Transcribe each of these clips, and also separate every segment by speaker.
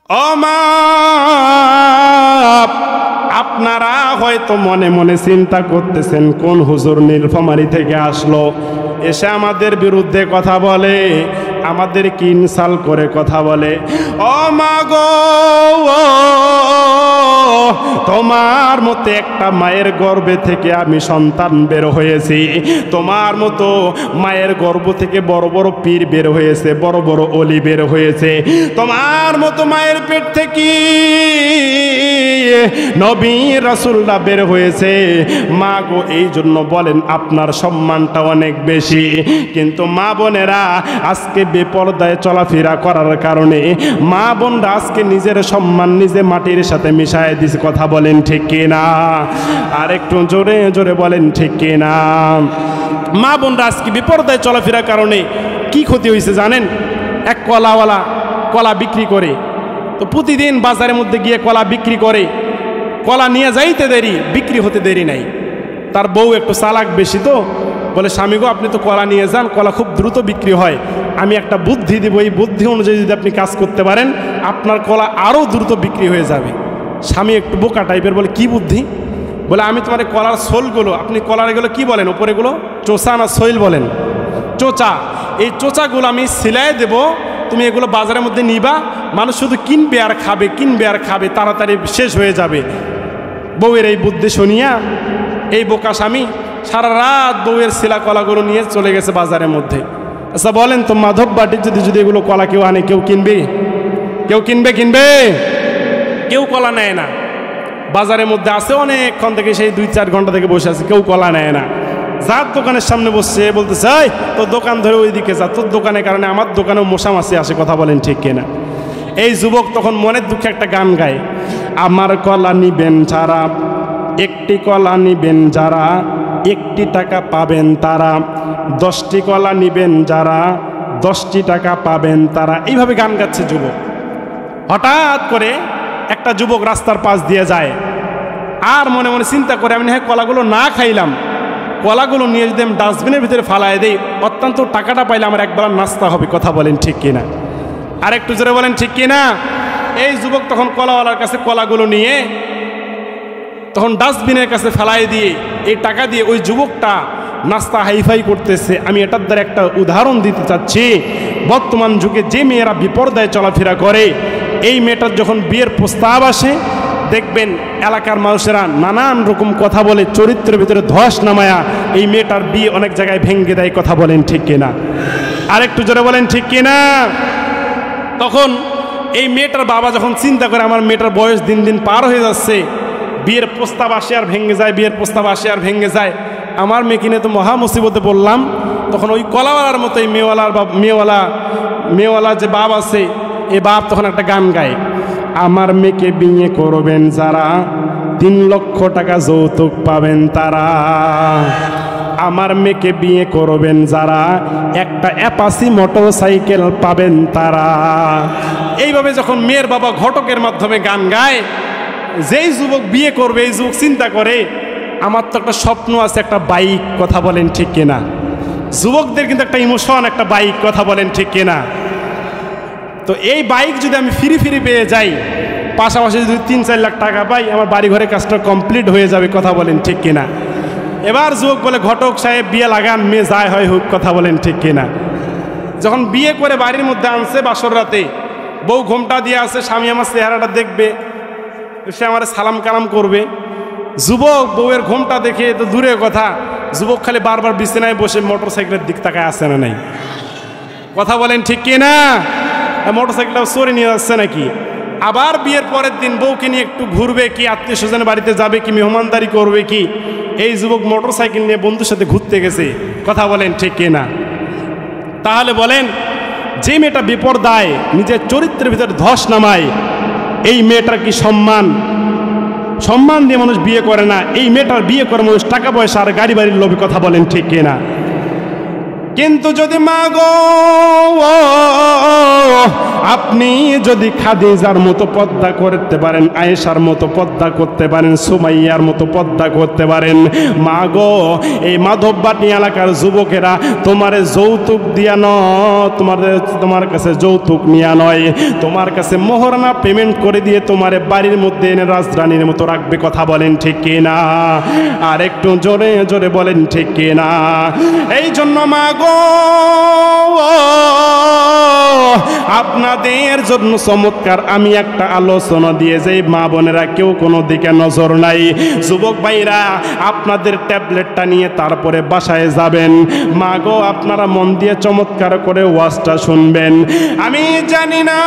Speaker 1: ও মা, আপনারা হয়তো মনে মনে চিন্তা করতেছেন কোন হুজুর নীলফামারী থেকে আসলো, এসে আমাদের বিরুদ্ধে কথা বলে, আমাদেরকে ইনসাল করে কথা বলে। ও মা গো, তোমার মতো একটা মায়ের গর্ভে থেকে আমি সন্তান বের হয়েছি, তোমার মতো মায়ের গর্ভ থেকে বড় বড় পীর বের হয়েছে, বড় বড় অলি বের হয়েছে, তোমার মতো মায়ের পেট থেকে নবী রাসূলরা বের হয়েছে। মা গো, এই জন্য বলেন আপনার সম্মানটা অনেক বেশি। কিন্তু মা বোনেরা আজকে বেপরদায় চলাফেরা করার কারণে মা বোনরা আজকে নিজের সম্মান নিজে মাটির সাথে মিশায় দিছে। কথা বলেন ঠিক কিনা? আর একটু জোরে জোরে বলেন ঠিক কিনা? মা বোনরা আজকে বেপরদায় চলাফেরার কারণে কি ক্ষতি হয়েছে জানেন? এক কলাওয়ালা কলা বিক্রি করে, তো প্রতিদিন বাজারের মধ্যে গিয়ে কলা বিক্রি করে, কলা নিয়ে যাইতে দেরি, বিক্রি হতে দেরি নাই। তার বউ একটু চালাক বেশি, তো বলে স্বামী গো, আপনি তো কলা নিয়ে যান, কলা খুব দ্রুত বিক্রি হয়, আমি একটা বুদ্ধি দিব, এই বুদ্ধি অনুযায়ী যদি আপনি কাজ করতে পারেন আপনার কলা আরও দ্রুত বিক্রি হয়ে যাবে। স্বামী একটু বোকা টাইপের, বলে কি বুদ্ধি? বলে আমি তোমার কলার সোলগুলো, আপনি কলার এগুলো কী বলেন ওপরেগুলো, চোচা না সোইল বলেন? চোচা। এই চোচাগুলো আমি সিলাই দেব, তুমি এগুলো বাজারের মধ্যে নিবা, মানুষ শুধু কিনবে আর খাবে, কিনবে আর খাবে, তাড়াতাড়ি শেষ হয়ে যাবে। বউয়ের এই বুদ্ধি শুনিয়া এই বোকা স্বামী সারা রাত বউয়ের শিলা কলাগুলো নিয়ে চলে গেছে বাজারের মধ্যে। আচ্ছা বলেন তো, মাধব বাটির যদি যদি এগুলো কলা কেউ আনে, কেউ কিনবে? কেউ কিনবে? কেউ কলা নেয় না। বাজারের মধ্যে আছে অনেকক্ষণ থেকে, সেই 2-4 ঘন্টা থেকে বসে আছে, কেউ কলা নেয় না। যার দোকানের সামনে বসছে বলতেছে, এই তোর দোকান ধরে ওইদিকে যা, তোর দোকানের কারণে আমার দোকানেও মশামাছি আসে। কথা বলেন ঠিক কিনা? এই যুবক তখন মনের দুঃখে একটা গান গায়, আমার কলা নিবেন যারা, একটি কলা নিবেন যারা, 1টি টাকা পাবেন তারা, 10টি কলা নিবেন যারা, 10টি টাকা পাবেন তারা। এইভাবে গান গাচ্ছে যুবক। হঠাৎ করে একটা যুবক রাস্তার পাশ দিয়ে যায়, আর মনে মনে চিন্তা করে, আমি হ্যাঁ কলাগুলো না খাইলাম, কলাগুলো নিয়ে যদি আমি ডাস্টবিনের ভিতরে ফালাই দেই, অত্যন্ত টাকাটা পাইলে আমার একবেলা নাস্তা হবে। কথা বলেন ঠিক কিনা? আর একটু জোরে বলেন ঠিক কিনা? এই যুবক তখন কলাওয়ালার কাছে কলাগুলো নিয়ে তখন ডাস্টবিনের কাছে ফেলাই দিয়ে এই টাকা দিয়ে ওই যুবকটা নাস্তা হাইফাই করতেছে। আমি এটার দ্বারা একটা উদাহরণ দিতে চাচ্ছি, বর্তমান যুগে যে মেয়েরা বিপর্দায় চলাফেরা করে, এই মেয়েটার যখন বিয়ের প্রস্তাব আসে, দেখবেন এলাকার মানুষেরা নানান রকম কথা বলে, চরিত্রের ভিতরে ধস নামায়া এই মেয়েটার বিয়ে অনেক জায়গায় ভেঙে দেয়। কথা বলেন ঠিক কিনা? আর একটু জোরে বলেন ঠিক কিনা? তখন এই মেয়েটার বাবা যখন চিন্তা করে, আমার মেয়েটার বয়স দিন দিন পার হয়ে যাচ্ছে, বিয়ের প্রস্তাব আসে আর ভেঙে যায়, বিয়ের প্রস্তাব আসে আর ভেঙে যায়, আমার মেয়ে কিনে তো মহা মুসিবতে বললাম। তখন ওই কলাওয়ালার মতো এই মেয়েওয়ালা যে বাপ আছে, এই বাপ তখন একটা গান গায়, আমার মেয়েকে বিয়ে করবেন যারা, 3 লক্ষ টাকা যৌতুক পাবেন তারা, আমার মেয়েকে বিয়ে করবেন যারা, একটা অ্যাপাচি মোটরসাইকেল পাবেন তারা। এইভাবে যখন মেয়ের বাবা ঘটকের মাধ্যমে গান গায়, যেই যুবক বিয়ে করবে এই যুবক চিন্তা করে, আমার তো একটা স্বপ্ন আছে, একটা বাইক। কথা বলেন ঠিক কিনা? যুবকদের কিন্তু একটা ইমোশন, একটা বাইক। কথা বলেন ঠিক কিনা? তো এই বাইক যদি আমি ফ্রি পেয়ে যাই, পাশাপাশি যদি 3-4 লাখ টাকা পাই, আমার বাড়ি ঘরে কাজটা কমপ্লিট হয়ে যাবে। কথা বলেন ঠিক কিনা? এবার যুবক বলে, ঘটক সাহেব বিয়ে লাগান, মেয়ে যায় হয় হোক। কথা বলেন ঠিক কিনা? যখন বিয়ে করে বাড়ির মধ্যে আনছে, বাসর রাতে বউ ঘোমটা দিয়ে আছে, স্বামী আমার চেহারাটা দেখবে, সে আমার সালাম কালাম করবে। যুবক বউয়ের ঘোমটা দেখে তো দূরের কথা, যুবক খালি বারবার বিছানায় বসে মোটরসাইকেলের দিক তাকায় আসে না নাই? কথা বলেন ঠিক কিনা? মোটরসাইকেলটা চোরে নিয়ে যাচ্ছে নাকি? আবার বিয়ের পরের দিন বউকে নিয়ে একটু ঘুরবে কি, আত্মীয় স্বজনের বাড়িতে যাবে কি, মেহমানদারি করবে কি, এই যুবক মোটরসাইকেল নিয়ে বন্ধুর সাথে ঘুরতে গেছে। কথা বলেন ঠিক কিনা? তাহলে বলেন, যে মেয়েটা বিপর্দায় নিজের চরিত্রের ভিতরে ধস নামায়, এই মেয়েটার কি সম্মান দিয়ে মানুষ বিয়ে করে না? এই মেয়েটার বিয়ে করে মানুষ টাকা পয়সা আর গাড়ি বাড়ির লোভে। কথা বলেন ঠিক কিনা? কিন্তু যদি মা গো আপনি যদি খাদিজার মতো পর্দা করতে পারেন, আয়েশার মতো পর্দা করতে পারেন, সুমাইয়ার মতো পর্দা করতে পারেন, মা গো এই মাধববাটি এলাকার যুবকেরা তোমার যৌতুক দিয়া তোমার কাছে যৌতুক নিয়া নয়, তোমার কাছে মোহরানা পেমেন্ট করে দিয়ে তোমার বাড়ির মধ্যে এনে রাজরানীর মতো রাখবে। কথা বলেন ঠিক কিনা? আর একটু জোরে জোরে বলেন ঠিক কিনা? এই জন্য মা গো আপনাদের জন্য চমৎকার আমি একটা আলোচনা দিয়ে যাই, মা বোনেরা কেউ কোনো দিকে নজর নাই, যুবক ভাইরা আপনাদের ট্যাবলেটটা নিয়ে তারপরে বাসায় যাবেন। মা গো আপনারা মন দিয়ে চমৎকার করে ওয়াজটা শুনবেন। আমি জানি না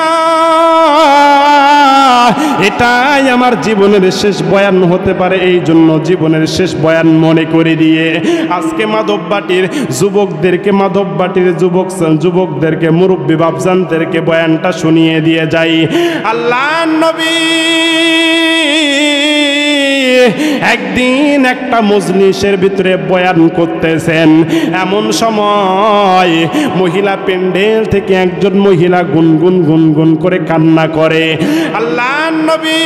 Speaker 1: এটাই আমার জীবনের শেষ বয়ান হতে পারে, এই জন্য জীবনের শেষ বয়ান মনে করে দিয়ে আজকে মাধববাটির যুবকদেরকে, মাধববাটির যুবকদেরকে, মুরব্বী বাবজানদেরকে বয়ানটা শুনিয়ে দিয়ে যাই। আল্লাহর নবী একদিন একটা মজলিসের ভিতরে বয়ান করতেছেন, এমন সময় মহিলা প্যান্ডেল থেকে একজন মহিলা গুনগুন গুনগুন করে কান্না করে। আল্লাহর নবী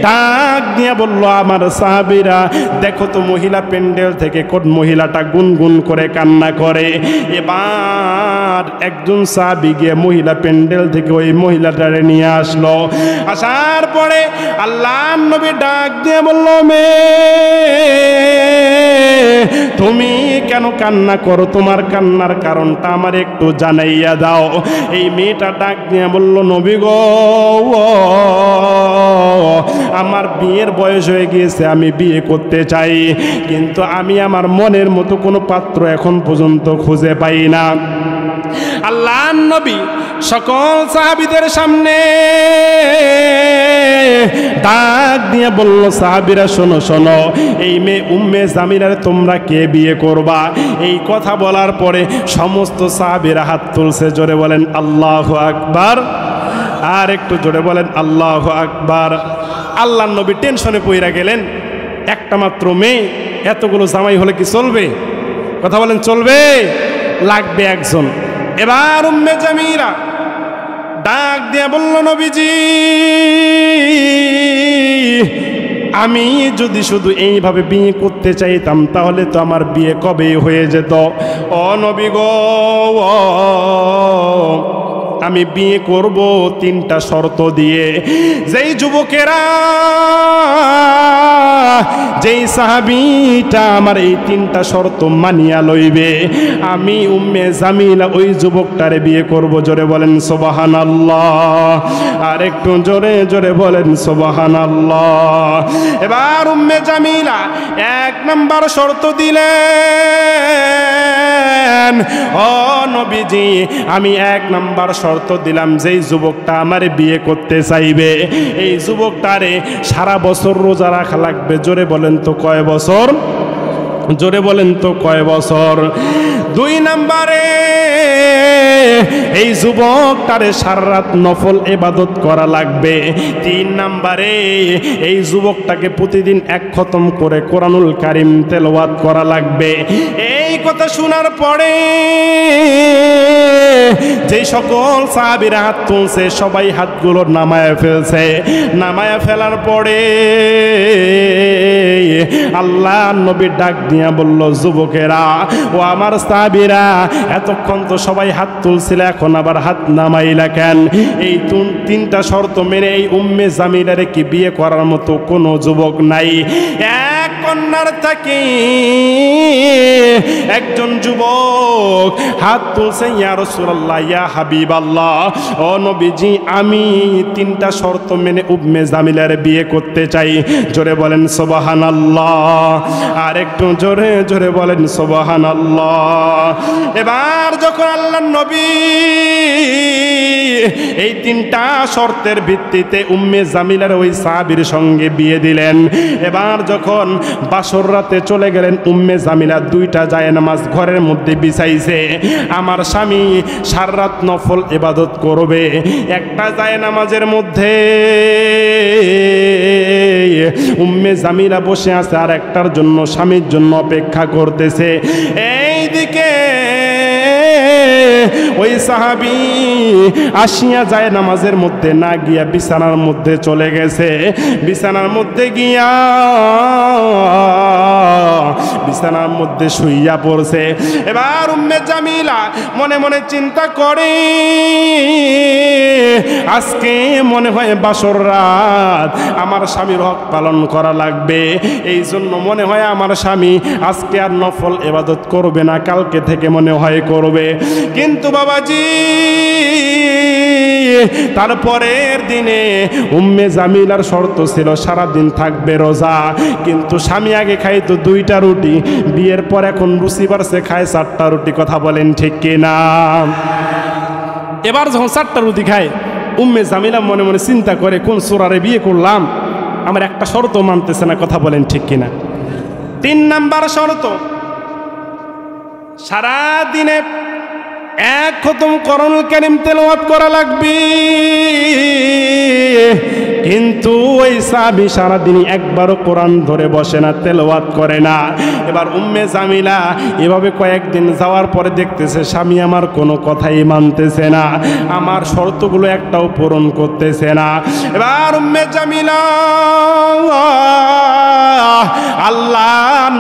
Speaker 1: ডাক দিয়ে বলল, আমার সাহাবীরা দেখো তো মহিলা প্যান্ডেল থেকে কোন মহিলাটা গুনগুন করে কান্না করে। এবার একজন সাহাবী গিয়ে মহিলা প্যান্ডেল থেকে ওই মহিলাটারে নিয়ে আসলো। আসার পরে আল্লাহর নবী ডাক দিয়ে বলল, তুমি কেন কান্না করো? তোমার কান্নার কারণটা আমার একটু জানাইয়া দাও। এই মেয়েটা ডাক দিয়ে বলল, নবী গো আমার বিয়ের বয়স হয়ে গিয়েছে, আমি বিয়ে করতে চাই, কিন্তু আমি আমার মনের মতো কোনো পাত্র এখন পর্যন্ত খুঁজে পাই না। আল্লাহর নবী সকল সাহাবীদের সামনে ডাক দিয়ে বলল, সাহাবীরা শোনো শোনো, এই মেয়ে উম্মে জামিলার তোমরা কে বিয়ে করবা? এই কথা বলার পরে সমস্ত সাহাবীরা হাত তুলছে। জোরে বলেন আল্লাহু আকবার। আর একটু জোরে বলেন আল্লাহু আকবার। আল্লাহর নবী টেনশনে পইরা গেলেন, একটা মাত্র মেয়ে, এতগুলো জামাই হলে কি চলবে? কথা বলেন চলবে? লাগবে একজন। এবার উম্মে জামিলা ডাক দিয়ে বলল, নবীজি আমি যদি শুধু এইভাবে বিয়ে করতে চাইতাম তাহলে তো আমার বিয়ে কবে হয়ে যেত। ও নবী গো আমি বিয়ে করব তিনটা শর্ত দিয়ে। যেই যুবকেরা, যেই সাহাবীটা আমার এই তিনটা শর্ত মানিয়া লইবে, আমি উম্মে জামিলা ওই যুবকটারে বিয়ে করব। জোরে বলেন সুবহানাল্লাহ। আর একটু জোরে জোরে বলেন সুবহানাল্লাহ। এবার উম্মে জামিলা এক নাম্বার শর্ত দিলেন, ও নবীজি আমি এক নাম্বার শর্ত দিলাম, যেই যুবকটা আমার বিয়ে করতে চাইবে এই যুবকটারে সারা বছর রোজা রাখা লাগবে। জোরে বলেন তো কয় বছর? জোরে বলেন তো কয় বছর? দুই নাম্বারে এই যুবকটারে সারা রাত নফল ইবাদত করা লাগবে। তিন নাম্বারে এই যুবকটাকে প্রতিদিন এক খতম করে কোরআনুল কারীম তেলাওয়াত করা লাগবে। এই কথা শোনার পরে যে সকল সাহাবীরা হাত তুলছে সবাই হাতগুলো নামায়া ফেলছে। নামায়া ফেলার পরে আল্লাহ নবী ডাক দিয়া বলল, যুবকেরা ও আমার সাহাবীরা এতক্ষণ তো সবাই হাত তুলছিল, এখন আবার হাত নামাইলা কেন? এই তিনটা শর্ত মেনে এই উম্মে জামিলারে কি বিয়ে করার মতো কোনো যুবক নাই? এক কন্যার থাকি একজন যুবক হাত তুলছে, ইয়া রাসূলুল্লাহ ইয়া হাবিবাল্লাহ, ও নবীজি আমি তিনটা শর্ত মেনে উম্মে জামিলারে বিয়ে করতে চাই। জোরে বলেন সুবহানাল্লাহ। আর একটু জোরে জোরে বলেন সুবহানাল্লাহ। এবার যখন আল্লাহর নবী এই তিনটা শর্তের ভিত্তিতে উম্মে জামিলার ওই সাহাবীর সঙ্গে বিয়ে দিলেন। এবার যখন বাসর রাতে চলে গেলেন, উম্মে জামিলা দুইটা জায়নামাজ ঘরের মধ্যে বিছাইছে। আমার স্বামী সারা রাত নফল ইবাদত করবে, একটা জায়নামাজের মধ্যে উম্মে জামিলা বসে আছে, আর একটার জন্য স্বামীর জন্য অপেক্ষা করতেছে। এইদিকে ওই সাহাবী আসিয়া যায় নামাজের মধ্যে না গিয়া বিছানার মধ্যে চলে গেছে। বিছানার মধ্যে গিয়া বিছানার মধ্যে শুইয়া পড়ছে। এবার উম্মে জামিলা মনে মনে চিন্তা করে, আজকে মনে হয় বাসর রাত, আমার স্বামীর হক পালন করা লাগবে। এই জন্য মনে হয় আমার স্বামী আজকে আর নফল ইবাদত করবে না, কালকে থেকে মনে হয় করবে। কিন্তু বাবাজি তারপরের দিনে উম্মে জামিলার শর্ত ছিল সারাদিন থাকবে রোজা, কিন্তু স্বামী আগে খাইতো 2টা রুটি, বিয়ের পর এখন রুচি বাড়ছে খায় 4টা রুটি। কথা বলেন ঠিক কিনা? এবার যখন 4টা রুটি খায়, উম্মে জামিলা মনে মনে চিন্তা করে, কোন সোরারে বিয়ে করলাম, আমার একটা শর্ত মানতেছে না। কথা বলেন ঠিক কিনা? 3 নাম্বার শর্ত, সারা দিনে 1 খতম কোরআনুল কারীম তেলাওয়াত করা লাগবে। কিন্তু ওই সাহাবী সারাদিনই একবারও কোরআন ধরে বসে না, তেলাওয়াত করে না। এবার উম্মে জামিলা এভাবে কয়েকদিন যাওয়ার পরে দেখতেছে স্বামী আমার কোনো কথাই মানতেছে না, আমার শর্তগুলো একটাও পূরণ করতেছে না। এবার উম্মে জামিলা আল্লাহ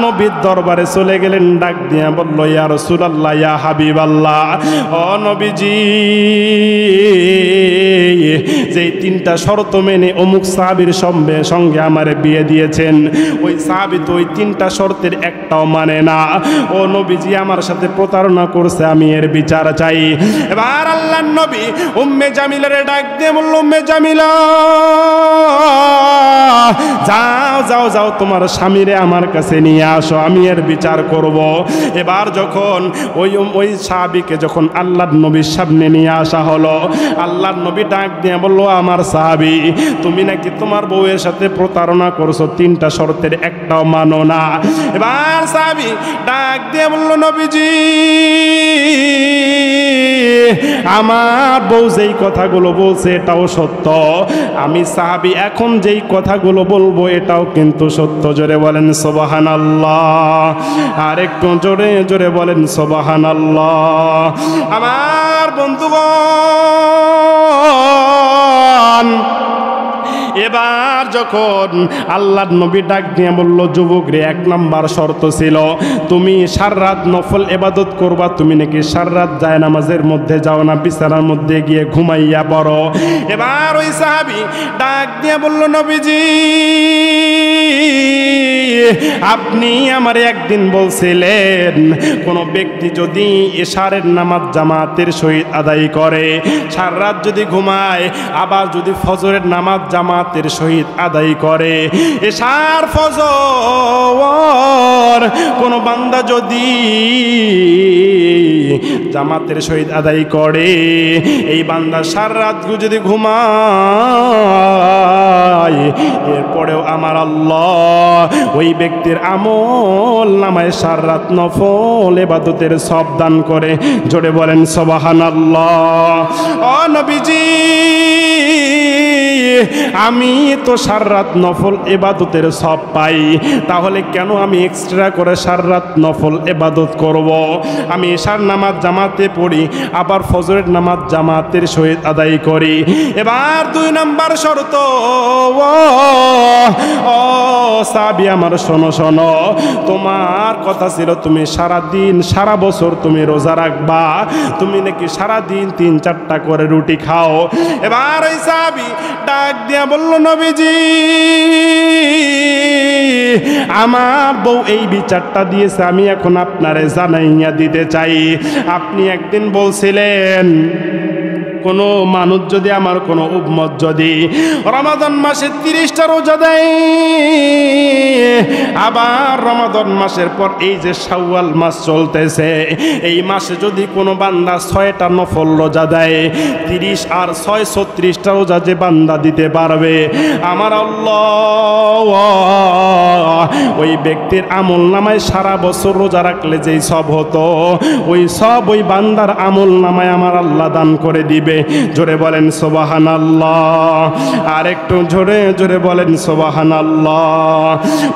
Speaker 1: নবীর দরবারে চলে গেলেন, ডাক দিয়া বলল, ইয়া রাসূলুল্লাহ, ইয়া হাবিবাল্লাহ, ও নবীজি, যেই 3টা শর্ত মেনে অমুক সাহাবীর সঙ্গে আমারে বিয়ে দিয়েছেন, ওই সাহাবী তো ওই 3টা শর্তের একটাও মানে না। ও নবীজি, আমার সাথে প্রতারণা করছে, আমি এর বিচার চাই। এবার আল্লাহর নবী উম্মে জামিলারে ডাক দিয়ে বলল, উম্মে জামিলা, যাও যাও যাও, তোমার স্বামীরে আমার কাছে নিয়ে আসো, আমি এর বিচার করব। এবার যখন ওই সাহাবীকে যখন আল্লাহর নবীর সামনে নিয়ে আসা হলো, আল্লাহর নবী ডাক দিয়ে বলল, আমার সাহাবী, তুমি নাকি তোমার বউয়ের সাথে প্রতারণা করছো, 3টা শর্তের একটাও মানো না। এবার সাহাবী ডাক দিয়ে বলল, নবীজি, আমার বউ যেই কথাগুলো বলছে এটাও সত্য, আমি সাহাবী এখন যেই কথাগুলো বলবো এটাও কিন্তু সত্য। জোরে বলেন সুবহানাল্লাহ, আর একটু জোরে জোরে বলেন সুবহানাল্লাহ। আমার বন্ধুগণ, এবার যখন আল্লাহর নবী ডাক দিয়ে বলল, যুবক রে, 1 নাম্বার শর্ত ছিল তুমি সারা রাত নফল ইবাদত করবা, তুমি নাকি সারা রাত জায়নামাজের মধ্যে যাও না, বিছানার মধ্যে গিয়ে ঘুমাইয়া পড়ো। এবার ওই সাহাবী ডাক দিয়ে বলল, নবীজি, আপনি আমারে একদিন বলছিলেন কোন ব্যক্তি যদি এশারের নামাজ জামাতের সহিত আদায় করে, সারা রাত যদি ঘুমায়, আবার যদি ফজরের নামাজ জামাতের সহিত আদায় করে, এশার ফজর কোন বান্দা যদি জামাতের সহিত আদায় করে, এই বান্দা সারা রাত যদি ঘুমায়, এরপরেও আমার আল্লাহ ওই ব্যক্তির আমল নামায় সারা রাত নফল ইবাদতের সব দান করে। জোরে বলেন সুবহানাল্লাহ। ও নবীজি, আমি তো সারা রাত নফল ইবাদতের সব পাই, তাহলে কেন আমি এক্সট্রা করে সারা রাত নফল ইবাদত করব? আমি এশার নামাজ জামাতে পড়ি, আবার ফজরের নামাজ জামাতের সহিত আদায় করি। এবার 2 নাম্বার শর্ত, ও সাহাবী আমার শোনো শোনো, তোমার কথা ছিল তুমি সারা দিন সারা বছর তুমি রোজা রাখবা, তুমি নাকি সারা দিন 3-4টা করে রুটি খাও। এবার ওই সাহাবী ডাক দিয়া বলল, নবীজি, আমার বউ এই বিচারটা দিয়েছে, আমি এখন আপনারে জানাইয়া দিতে চাই। আপনি একদিন বলছিলেন কোনো মানুষ যদি, আমার কোনো উম্মত যদি রমাদান মাসে 30টা রোজা দেয়, আবার রমাদান মাসের পর এই যে শাওয়াল মাস চলতেছে, এই মাসে যদি কোনো বান্দা 6টা নফল রোজা দেয়, 30 আর 6 36টা রোজা যে বান্দা দিতে পারবে, আমার আল্লাহ ওই ব্যক্তির আমল নামায় সারা বছর রোজা রাখলে যেই সব হতো, ওই সব ওই বান্দার আমল নামায় আমার আল্লাহ দান করে দিবে। জোরে বলেন সুবহানাল্লাহ, আর একটু জোরে জোরে বলেন সুবহানাল্লাহ।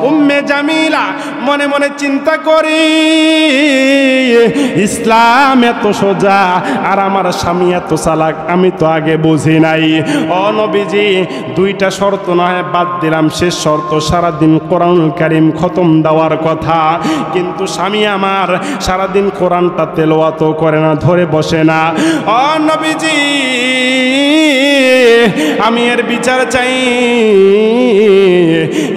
Speaker 1: উম্মে জামিলা মনে মনে চিন্তা করি, ইসলাম এত সোজা আর আমার স্বামী এত চালাক, আমি তো আগে বুঝি নাই। ও নবীজি, 2টা শর্ত নয় বাদ দিলাম, শেষ শর্ত সারাদিন কোরআনুল কারীম খতম দেওয়ার কথা, কিন্তু স্বামী আমার সারাদিন কোরআনটা তেলাওয়াত করে না, ধরে বসে না। ও নবীজি, আমি এর বিচার চাই।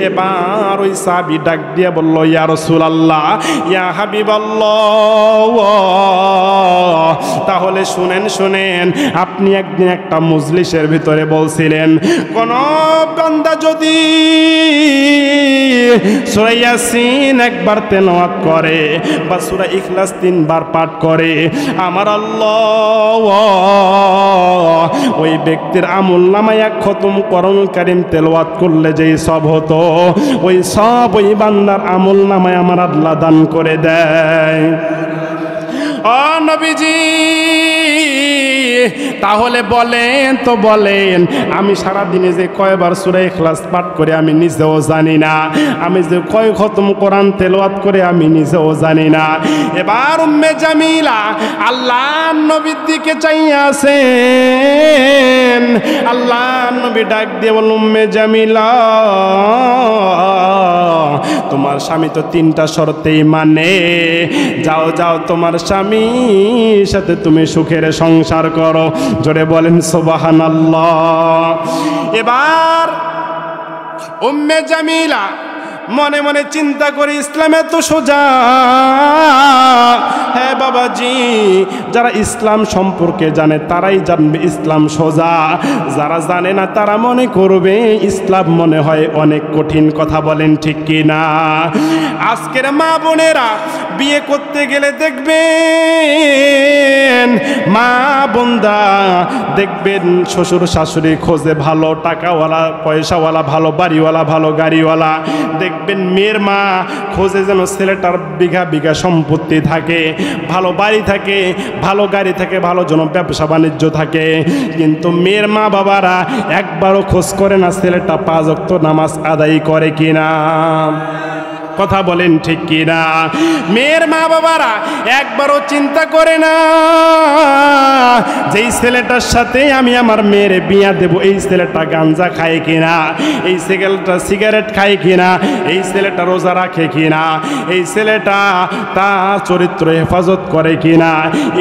Speaker 1: এবার ওই সাহাবী ডাক দিয়ে বলল, ইয়া রাসূলুল্লাহ, ইয়া হাবিবাল্লাহ, তাহলে শুনেন শুনেন, আপনি একদিন একটা মজলিসের ভিতরে বলছিলেন, কোন বান্দা যদি সূরা ইয়াসিন একবার তেলাওয়াত করে বা সূরা ইখলাস 3 বার পাঠ করে, আমার আল্লাহ ওই ব্যক্তির আমল নামায় এক খতম কোরআনুল কারীম তেলাওয়াত করলে যেই সব হতো, ওই সব ওই বান্দার আমল নামায় আমার আল্লাহ দান করে দেয়। ও নবীজি, তাহলে বলেন তো বলেন, আমি সারা দিনে যে কয়বার সূরা ইখলাস পাঠ করে আমি নিজেও জানি না, আমি যে কয় খতম কোরআন তেলাওয়াত করে আমি নিজেও জানি না। এবার উম্মে জামিলা আল্লাহর নবীর দিকে চাইয়া আছেন, আল্লাহর নবী ডাক দিয়ে বলল, উম্মে জামিলা, তোমার স্বামী তো 3টা শর্তেই মানে, যাও যাও তোমার স্বামীর সাথে তুমি সুখের সংসার করো। জোরে বলেন সুবহানাল্লাহ। এবার উম্মে জামিলা মনে মনে চিন্তা করে, ইসলামে তো সোজা। হ্যাঁ বাবাজি, যারা ইসলাম সম্পর্কে জানে তারাই জানবে ইসলাম সোজা, যারা জানে না তারা মনে করবে ইসলাম মনে হয় অনেক কঠিন। কথা বলেন ঠিক কি না? আজকের মা বোনেরা বিয়ে করতে গেলে দেখবেন, মা বোনরা দেখবেন শ্বশুর শাশুড়ি খোঁজে ভালো টাকাওয়ালা, পয়সাওয়ালা, ভালো বাড়িওয়ালা, ভালো গাড়িওয়ালা। দেখবেন মেয়ের মা খোঁজে যেন ছেলেটার বিঘা বিঘা সম্পত্তি থাকে, ভালো বাড়ি থাকে, ভালো গাড়ি থাকে, ভালো যেন ব্যবসা বাণিজ্য থাকে। কিন্তু মেয়ের মা বাবারা একবারও খোঁজ করে না ছেলেটা 5 ওয়াক্ত নামাজ আদায় করে কিনা। কথা বলেন ঠিক কিনা? মেয়ের মা বাবারা একবারও চিন্তা করে না যেই ছেলেটার সাথে আমি আমার মেয়ের বিয়া দেব, এই ছেলেটা গাঞ্জা খায় কিনা, এই ছেলেটা সিগারেট খায় কিনা, এই ছেলেটা রোজা রাখে কিনা, এই ছেলেটা তার চরিত্র হেফাজত করে কিনা,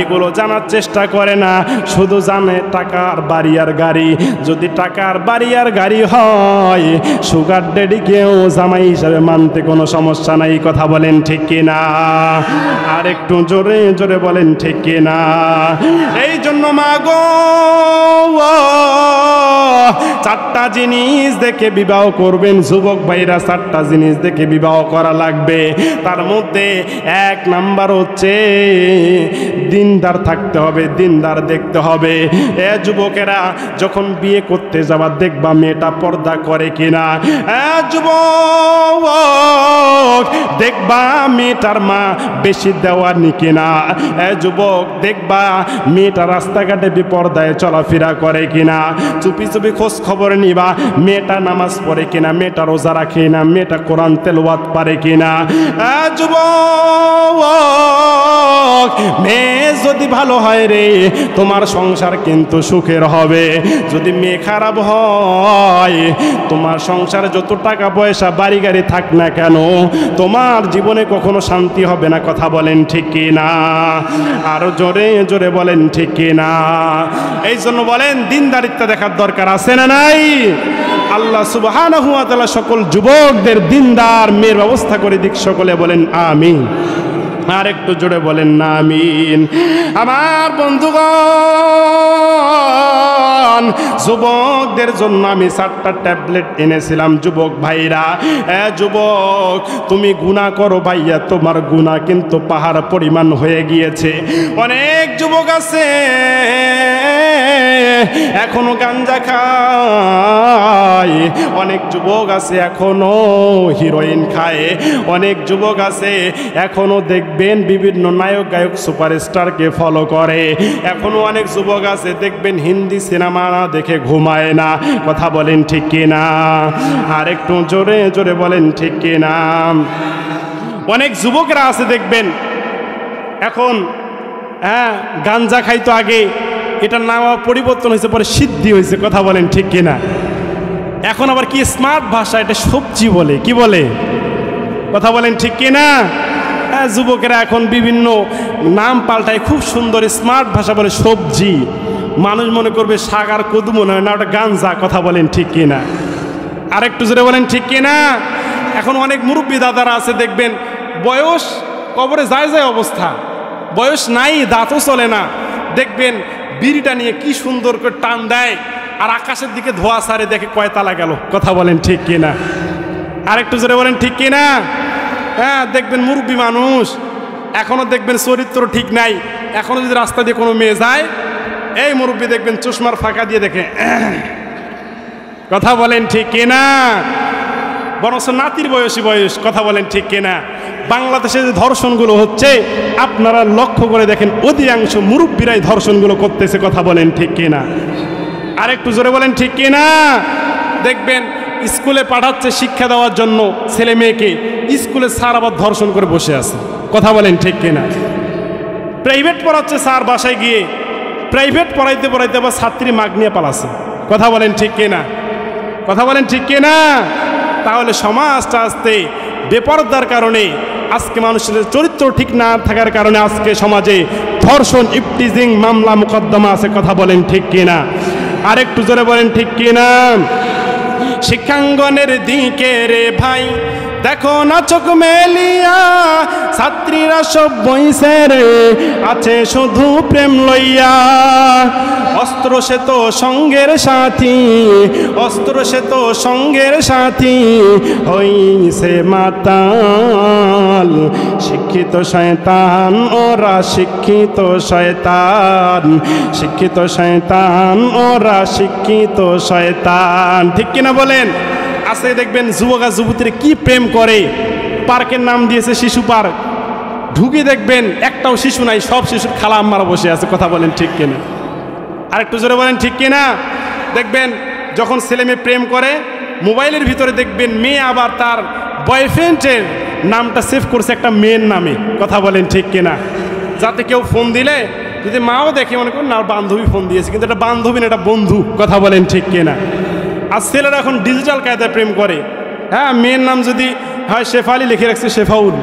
Speaker 1: এগুলো জানার চেষ্টা করে না। শুধু জানে টাকার বাড়ি আর গাড়ি। যদি টাকার বাড়ি আর গাড়ি হয়, সুগার ড্যাডিকেও জামাই হিসাবে মানতে কোনো সমস্যা নাই। কথা বলেন ঠিক কিনা? আর একটু জোরে জোরে বলেন ঠিক কিনা? এই জন্য মা গো, 4টা জিনিস দেখে বিবাহ করবেন যুবক ভাইরা, 4টা জিনিস দেখে বিবাহ করা লাগবে। তার মধ্যে 1 নাম্বার হচ্ছে দিনদার থাকতে হবে, দিনদার দেখতে হবে। এ যুবকেরা, যখন বিয়ে করতে যাবা দেখবা মেয়েটা পর্দা করে কিনা। যুবক, দেখবা মেয়েটার মা বেশি দেওয়ানি কিনা। যুবক, দেখবা মেয়েটা রাস্তাঘাটে বিপর্দায় চলাফেরা করে কিনা। চুপি চুপি খোঁজ খবর নিবা মেয়েটা নামাজ পড়ে কিনা, মেয়েটা রোজা রাখে না, মেয়েটা কোরআন তেলাওয়াত পারে কিনা। যুবক, মেয়ে যদি ভালো হয় রে, তোমার সংসার কিন্তু সুখের হবে। যদি মেয়ে খারাপ হয়, তোমার সংসারে যত টাকা পয়সা বাড়ি গাড়ি থাক না কেন, তোমার জীবনে কখনো শান্তি হবে না। কথা বলেন ঠিক কি না? আরো জোরে জোরে বলেন ঠিক কি না? এই জন্য বলেন দিনদারিত্ব দেখার দরকার আছে না নাই? আল্লাহ সুবহানাহু ওয়া তাআলা সকল যুবকদের দিনদার মেয়ের ব্যবস্থা করে দিক। সকলে বলেন আমিন। আর একটু জোরে বলেন না আমিন। আমার বন্ধুগণ, যুবকদের জন্য আমি 4টা ট্যাবলেট এনেছিলাম। যুবক ভাইরা, যুবক তুমি গুনাহ করো ভাইয়া, তোমার গুনাহ কিন্তু পাহাড় পরিমাণ হয়ে গিয়েছে। অনেক যুবক আছে এখনো গাঞ্জা খায়, অনেক যুবক আছে এখনো হিরোইন খায়, অনেক যুবক আছে এখনো দেখবেন বিভিন্ন নায়ক গায়ক সুপারস্টারকে ফলো করে, এখনো অনেক যুবক আছে দেখবেন হিন্দি সিনেমা না দেখে ঘুমায় না। কথা বলেন ঠিক কিনা? আর একটু জোরে জোরে বলেন ঠিক কিনা? অনেক যুবকরা আছে দেখবেন এখন গাঞ্জা খাইতো আগে, এটার নাম পরিবর্তন হয়েছে, পরে সিদ্ধি হয়েছে। কথা বলেন ঠিক কিনা? এখন আবার কি স্মার্ট ভাষা, এটা সবজি বলে। কি বলে? কথা বলেন ঠিক কিনা? যুবকেরা এখন বিভিন্ন নাম পাল্টায়, খুব সুন্দর স্মার্ট ভাষা বলে সবজি। মানুষ মনে করবে শাক আর কদু, মনে হয় না ওটা গাঞ্জা। কথা বলেন ঠিক কিনা? আরেকটু জোরে বলেন ঠিক কিনা? এখন অনেক মুরব্বী দাদারা আছে দেখবেন বয়স কবরে যায় যায় অবস্থা, বয়স নাই, দাঁতও চলে না, দেখবেন বিড়িটা নিয়ে কি সুন্দর করে টান দেয় আর আকাশের দিকে ধোয়া সারে, দেখে কয়তালা গেল। কথা বলেন ঠিক কিনা? আরেকটু জোরে বলেন ঠিক কিনা? দেখবেন মুরব্বী মানুষ এখনো দেখবেন চরিত্র ঠিক নাই, এখনো যদি রাস্তা দিয়ে কোনো মেয়ে যায়, এই মুরব্বী দেখবেন চশমার ফাঁকা দিয়ে দেখে। কথা বলেন ঠিক কিনা? বরঞ্চ নাতির বয়সী বয়স। কথা বলেন ঠিক কিনা? বাংলাদেশে যে ধর্ষণগুলো হচ্ছে আপনারা লক্ষ্য করে দেখেন, অধিকাংশ মুরব্বীরাই ধর্ষণগুলো করতেছে। কথা বলেন ঠিক কিনা? আরেকটু জোরে বলেন ঠিক কিনা? দেখবেন স্কুলে পাঠাচ্ছে শিক্ষা দেওয়ার জন্য ছেলে মেয়েকে, স্কুলে স্যার আবার ধর্ষণ করে বসে আছে। কথা বলেন ঠিক কিনা? প্রাইভেট পড়াচ্ছে স্যার, বাসায় গিয়ে প্রাইভেট পড়াইতে পড়াইতে আবার ছাত্রী মাগ নিয়ে পালাচ্ছে। কথা বলেন ঠিক কিনা? কথা বলেন ঠিক কিনা? তাহলে সমাজটা আস্তে বেপরদার কারণে, আজকে মানুষের চরিত্র ঠিক না থাকার কারণে আজকে সমাজে ধর্ষণ, ইফটিজিং মামলা মোকদ্দমা আছে। কথা বলেন ঠিক কিনা? আরেকটু জোরে বলেন ঠিক কিনা? শিক্ষাঙ্গনের দিকে রে ভাই দেখো না চোখ মেলিয়া, ছাত্রীরা সব বইছে রে আছে শুধু প্রেম লইয়া। অস্ত্র সে তো সঙ্গের সাথী, অস্ত্র সে তো সঙ্গের সাথী, হইছে মাতাল শিক্ষিত শয়তান, ওরা শিক্ষিত শয়তান, শিক্ষিত শয়তান, ওরা শিক্ষিত শয়তান। ঠিক কিনা বলেন? আজকে দেখবেন যুবক আর যুবতীরা কি প্রেম করে, পার্কের নাম দিয়েছে শিশু পার্ক, ঢুকে দেখবেন একটাও শিশু নাই, সব শিশুর খালা আম্মারা বসে আছে। কথা বলেন ঠিক কিনা? আরেকটু জোরে বলেন ঠিক কিনা? দেখবেন যখন ছেলে মেয়ে প্রেম করে, মোবাইলের ভিতরে দেখবেন মেয়ে আবার তার বয়ফ্রেন্ডের নামটা সেভ করছে একটা মেয়ের নামে। কথা বলেন ঠিক কিনা? যাতে কেউ ফোন দিলে যদি মাও দেখে মনে করেন না বান্ধবী ফোন দিয়েছে, কিন্তু এটা বান্ধবী না, এটা বন্ধু। কথা বলেন ঠিক কিনা? আর ছেলেরা এখন ডিজিটাল কায়দায় প্রেম করে। মেয়ের নাম যদি হয় শেফালি, লিখে রাখছে শেফাউল।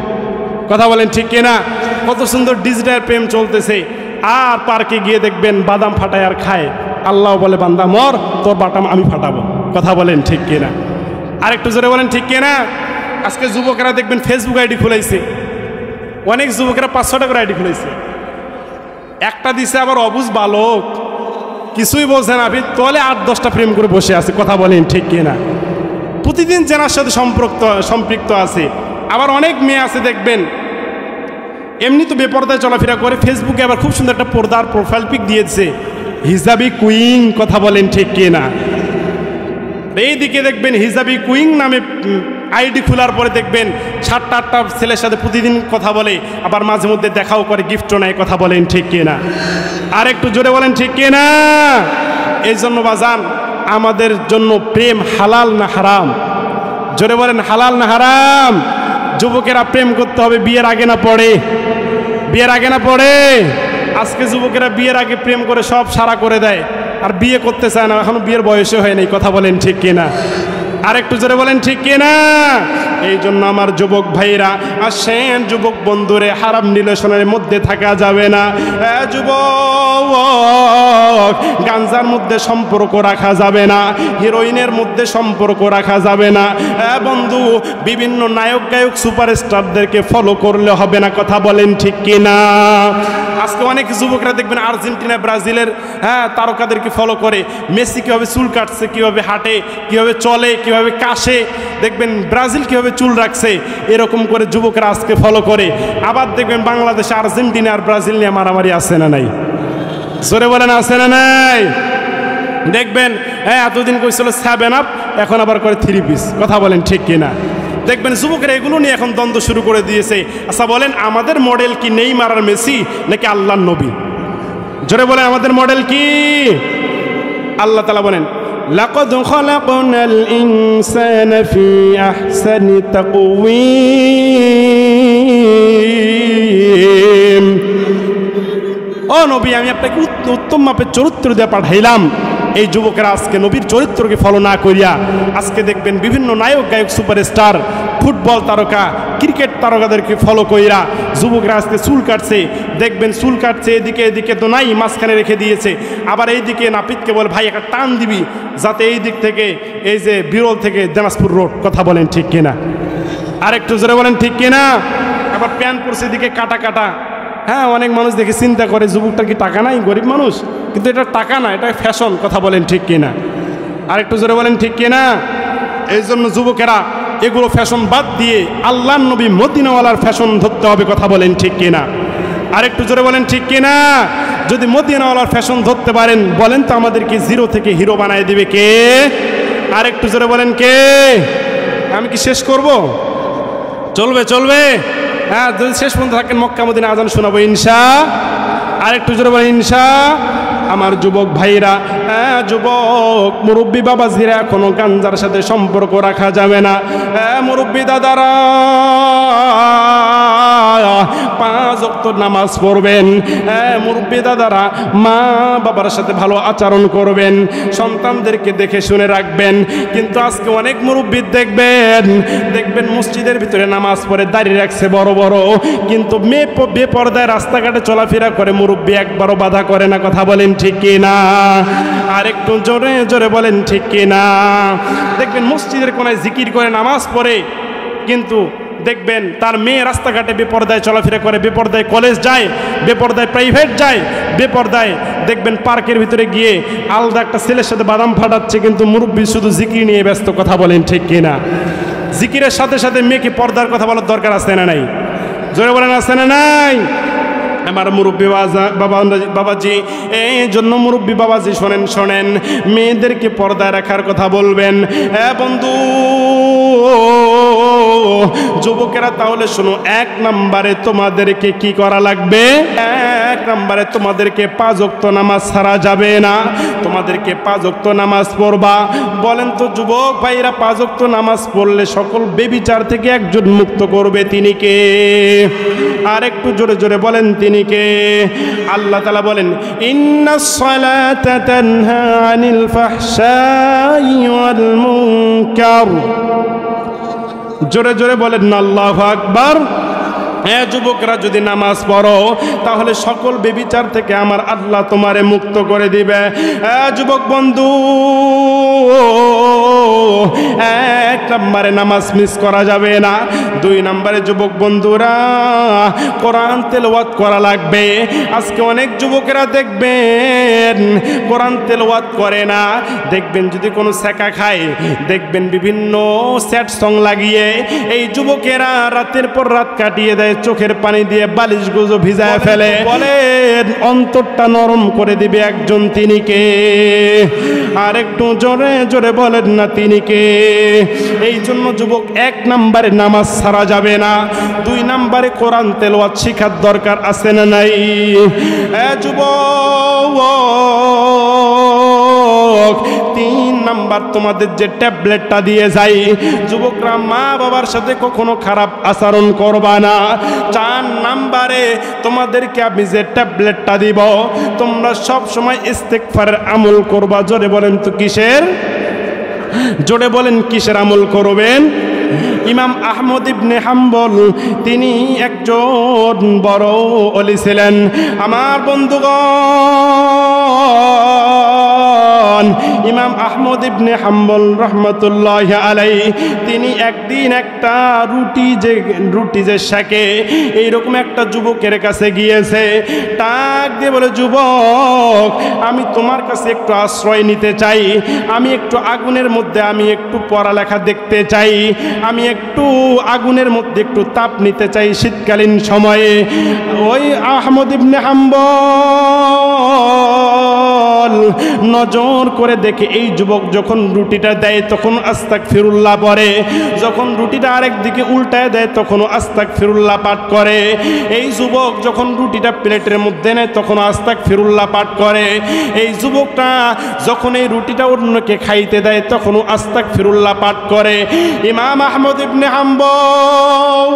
Speaker 1: কথা বলেন ঠিক কিনা? কত সুন্দর ডিজিটাল প্রেম চলতেছে। আর পার্কে গিয়ে দেখবেন বাদাম ফাটায় আর খায়, আল্লাহ বলে বান্দা মর, তোর বাটাম আমি ফাটাবো। কথা বলেন ঠিক কিনা? আরেকটু জোরে বলেন ঠিক কিনা? আজকে যুবকেরা দেখবেন ফেসবুক আইডি খুলাইছে, অনেক যুবকেরা 500 টাকার আইডি খুলাইছে। একটা দিছে আবার অবুঝ বালক, কিছুই বলছে না, তলে 8-10টা প্রেম করে বসে আছে। কথা বলেন ঠিক কিনা? প্রতিদিন জেনার সাথে সম্পৃক্ত আছে। আবার অনেক মেয়ে আছে দেখবেন এমনি তো বেপরদায় চলাফেরা করে, ফেসবুকে আবার খুব সুন্দর একটা পর্দার প্রোফাইল পিক দিয়েছে, হিজাবি কুইং। কথা বলেন ঠিক কিনা? এইদিকে দেখবেন হিজাবি কুইং নামে আইডি খোলার পরে দেখবেন 7-8টা ছেলের সাথে প্রতিদিন কথা বলে, আবার মাঝে মধ্যে দেখাও করে, গিফটও নেয়। কথা বলেন ঠিক কিনা? আর একটু জোরে বলেন ঠিক কিনা? এই জন্য বাজান, আমাদের জন্য প্রেম হালাল না হারাম? জোরে বলেন হালাল না হারাম? যুবকেরা প্রেম করতে হবে বিয়ের আগে না পরে? বিয়ের আগে না পরে? আজকে যুবকেরা বিয়ের আগে প্রেম করে সব সারা করে দেয়, আর বিয়ে করতে চায় না, এখনো বিয়ের বয়সে হয় নাই। কথা বলেন ঠিক কিনা? আর একটু জোরে বলেন ঠিক কিনা? এই জন্য আমার যুবক ভাইরা আসেন, যুবক বন্ধুরে, হারাম রিলেশনের মধ্যে থাকা যাবে না। যুবক, গাঞ্জার মধ্যে সম্পর্ক রাখা যাবে না, হিরোইনের মধ্যে সম্পর্ক রাখা যাবে না। বন্ধু, বিভিন্ন নায়ক গায়ক সুপারস্টারদেরকে ফলো করলে হবে না। কথা বলেন ঠিক কিনা? আজকে অনেক যুবকরা দেখবেন আর্জেন্টিনা ব্রাজিলের তারকাদেরকে ফলো করে। মেসি কীভাবে চুল কাটছে, কীভাবে হাঁটে, কীভাবে চলে, কীভাবে কাশে, দেখবেন ব্রাজিল কীভাবে চুল রাখছে, এরকম করে যুবকরা আজকে ফলো করে। আবার দেখবেন বাংলাদেশে আর্জেন্টিনা আর ব্রাজিল নিয়ে মারামারি আছে না নাই? জোরে বলেন আছে না নাই? দেখবেন এতদিন কইছিল 7 আপ, এখন আবার করে 3 পিস। কথা বলেন ঠিক কিনা? দেখবেন যুবকেরা এগুলো নিয়ে এখন দ্বন্দ্ব শুরু করে দিয়েছে। আচ্ছা বলেন, আমাদের মডেল কি নেইমার আর মেসি নাকি আল্লাহর নবী? জোরে বলেন, আমাদের মডেল কি? আল্লাহ তাআলা বলেন, লাকাদ খালাকনাল ইনসানা ফি আহসানি তাকওয়িম। ও নবী, আমি আপনাকে উত্তম মাপের চরিত্র দিয়ে পাঠাইলাম। এই যুবকেরা আজকে নবীর চরিত্রকে ফলো না করিয়া আজকে দেখবেন বিভিন্ন নায়ক গায়ক সুপারস্টার, ফুটবল তারকা, ক্রিকেট তারকাদেরকে ফলো কইরা যুবকরা আজকে চুল কাটছে। দেখবেন চুল কাটছে, এদিকে এদিকে তো নাই, মাঝখানে রেখে দিয়েছে। আবার এইদিকে নাপিতকে বলে, ভাই একটা টান দিবি যাতে এই দিক থেকে, এই যে বিরল থেকে দিনাজপুর রোড। কথা বলেন ঠিক কিনা? আর একটু জোরে বলেন ঠিক কিনা? আবার প্যান্ট পরছে এদিকে কাটা কাটা। অনেক মানুষ দেখে চিন্তা করে, যুবকটার কি টাকা নাই? গরিব মানুষ, কিন্তু এটা টাকা না, এটা ফ্যাশন। কথা বলেন ঠিক কিনা? আর একটু জোরে বলেন ঠিক কিনা? এই জন্য যুবকেরা এগুলো ফ্যাশন বাদ দিয়ে আল্লাহর নবী মদিনাওয়ালার ফ্যাশন ধরতে হবে। কথা বলেন ঠিক কিনা? আর একটু জোরে বলেন ঠিক কিনা? যদি মদিনাওয়ালার ফ্যাশন ধরতে পারেন, বলেন তো আমাদেরকে জিরো থেকে হিরো বানায় দিবে কে? আর একটু জোরে বলেন কে? আমি কি শেষ করব? চলবে চলবে? যদি শেষ পর্যন্ত থাকেন মক্কা মদিনা আজান শোনাবো ইনশা। আর একটু জোরে বলেন ইনশা। আমার যুবক ভাইরা, যুবক মুরব্বী বাবাজিরা, এখনো গাঞ্জার সাথে সম্পর্ক রাখা যাবে না। মুরব্বী দাদারা 5 ওয়াক্ত নামাজ পড়বেন। মুরব্বী দাদারা মা বাবার সাথে ভালো আচরণ করবেন, সন্তানদেরকে দেখে শুনে রাখবেন। কিন্তু আজকে অনেক মুরব্বী দেখবেন মসজিদের ভিতরে নামাজ পড়ে, দাঁড়িয়ে রাখছে বড় বড়, কিন্তু বেপরদায় রাস্তাঘাটে চলাফেরা করে। মুরব্বী একবারও বাধা করে না। কথা বলেন ঠিক কিনা? আর একটু জোরে জোরে বলেন ঠিক কিনা? দেখবেন মসজিদের কোনায় জিকির করে নামাজ পড়ে, কিন্তু দেখবেন তার মেয়ে রাস্তাঘাটে বেপরদায় চলাফেরা করে, বেপরদায় কলেজ যায়, বেপরদায় প্রাইভেট যায়, বেপরদায় দেখবেন পার্কের ভিতরে গিয়ে আলাদা একটা ছেলের সাথে বাদাম ফাটাচ্ছে, কিন্তু মুরব্বী শুধু জিকির নিয়ে ব্যস্ত। কথা বলেন ঠিক কিনা? জিকিরের সাথে সাথে মেয়েকে পর্দার কথা বলার দরকার আছে না নাই? জোরে বলেন আছে না নাই? আমার মুরব্বী বাবাজি, এই জন্য মুরব্বী বাবাজি শোনেন, মেয়েদেরকে পর্দায় রাখার কথা বলবেন। বন্ধু যুবকেরা, তাহলে শোনো, 1 নম্বরে তোমাদেরকে কি করা লাগবে? 1 নম্বরে তোমাদেরকে 5 ওয়াক্ত নামাজ ছাড়া যাবে না। তোমাদেরকে 5 ওয়াক্ত নামাজ পড়বা। বলেন তো যুবক ভাইরা, 5 ওয়াক্ত নামাজ পড়লে সকল বেবিচার থেকে একজন মুক্ত করবে, তিনি কে? আর একটু জোরে জোরে বলেন, তিনি কে? আল্লাহ তাআলা বলেন, ইন্নাস সালাতা তানহা আনিল ফাহশাই ওয়াল মুনকার। জোরে জোরে বলেন না আল্লাহু আকবার। যুবকরা, যদি নামাজ পড়ো তাহলে সকল বেবিচার থেকে আমার আল্লাহ তোমারে মুক্ত করে দিবে। যুবক বন্ধু, 1 নম্বরে নামাজ মিস করা যাবে না। 2 নম্বরে যুবক বন্ধুরা, কোরআন তেলাওয়াত করা লাগবে। আজকে অনেক যুবকেরা দেখবেন কোরআন তেলাওয়াত করে না। দেখবেন যদি কোনো সেকা খায়, দেখবেন বিভিন্ন স্যাড সং লাগিয়ে এই যুবকেরা রাতের পর রাত কাটিয়ে দেয়, চোখের পানি দিয়ে বালিশ গুজো ভিজায় ফেলে। বলেন, অন্তরটা নরম করে দিবে একজন, তিনি কে? আর একটু জোরে জোরে বলেন না, তিনি কে? এই জন্য যুবক, 1 নম্বরে নামাজ ছাড়া যাবে না। 2 নম্বরে কোরআন তেলাওয়াত শিখার দরকার আছে না নাই? যুবক, 3 নাম্বার তোমাদের যে ট্যাবলেটটা দিয়ে যাই, যুবকরা মা বাবার সাথে কখনো খারাপ আচরণ করবা না। 4 নাম্বারে তোমাদেরকে আমি যে ট্যাবলেটটা দিব, তোমরা সব সময় ইস্তেগফারের আমল করবা। জোরে বলেন তো কিসের? জোরে বলেন কিসের আমল করবেন? ইমাম আহমদ ইবনে হাম্বল তিনি একজন বড় ওলি ছিলেন। আমার বন্ধুগণ, ইমাম আহমদ ইবনে হাম্বল রহমতুল্লাহি আলাইহি তিনি একদিন একটা রুটি যে শাকে এইরকম একটা যুবকের কাছে গিয়েছে, ডাক দিয়ে বলে, যুবক আমি তোমার কাছে একটু আশ্রয় নিতে চাই, আমি একটু আগুনের মধ্যে আমি একটু পড়ালেখা দেখতে চাই, আমি একটু আগুনের মধ্যে একটু তাপ নিতে চাই শীতকালীন সময়ে। ওই আহমদ ইবনে হাম্বল নজর করে দেখে এই যুবক যখন রুটিটা দেয় তখন আস্তাগফিরুল্লাহ পড়ে, যখন রুটিটা আরেক দিকে উল্টায় দেয় তখনও আস্তাগফিরুল্লাহ পাঠ করে। এই যুবক যখন রুটিটা প্লেটের মধ্যে নেয় তখন আস্তাগফিরুল্লাহ পাঠ করে। এই যুবকটা যখন এই রুটিটা অন্যকে খাইতে দেয় তখনও আস্তাগফিরুল্লাহ পাঠ করে। ইমাম আহমদ ইবনে হাম্বল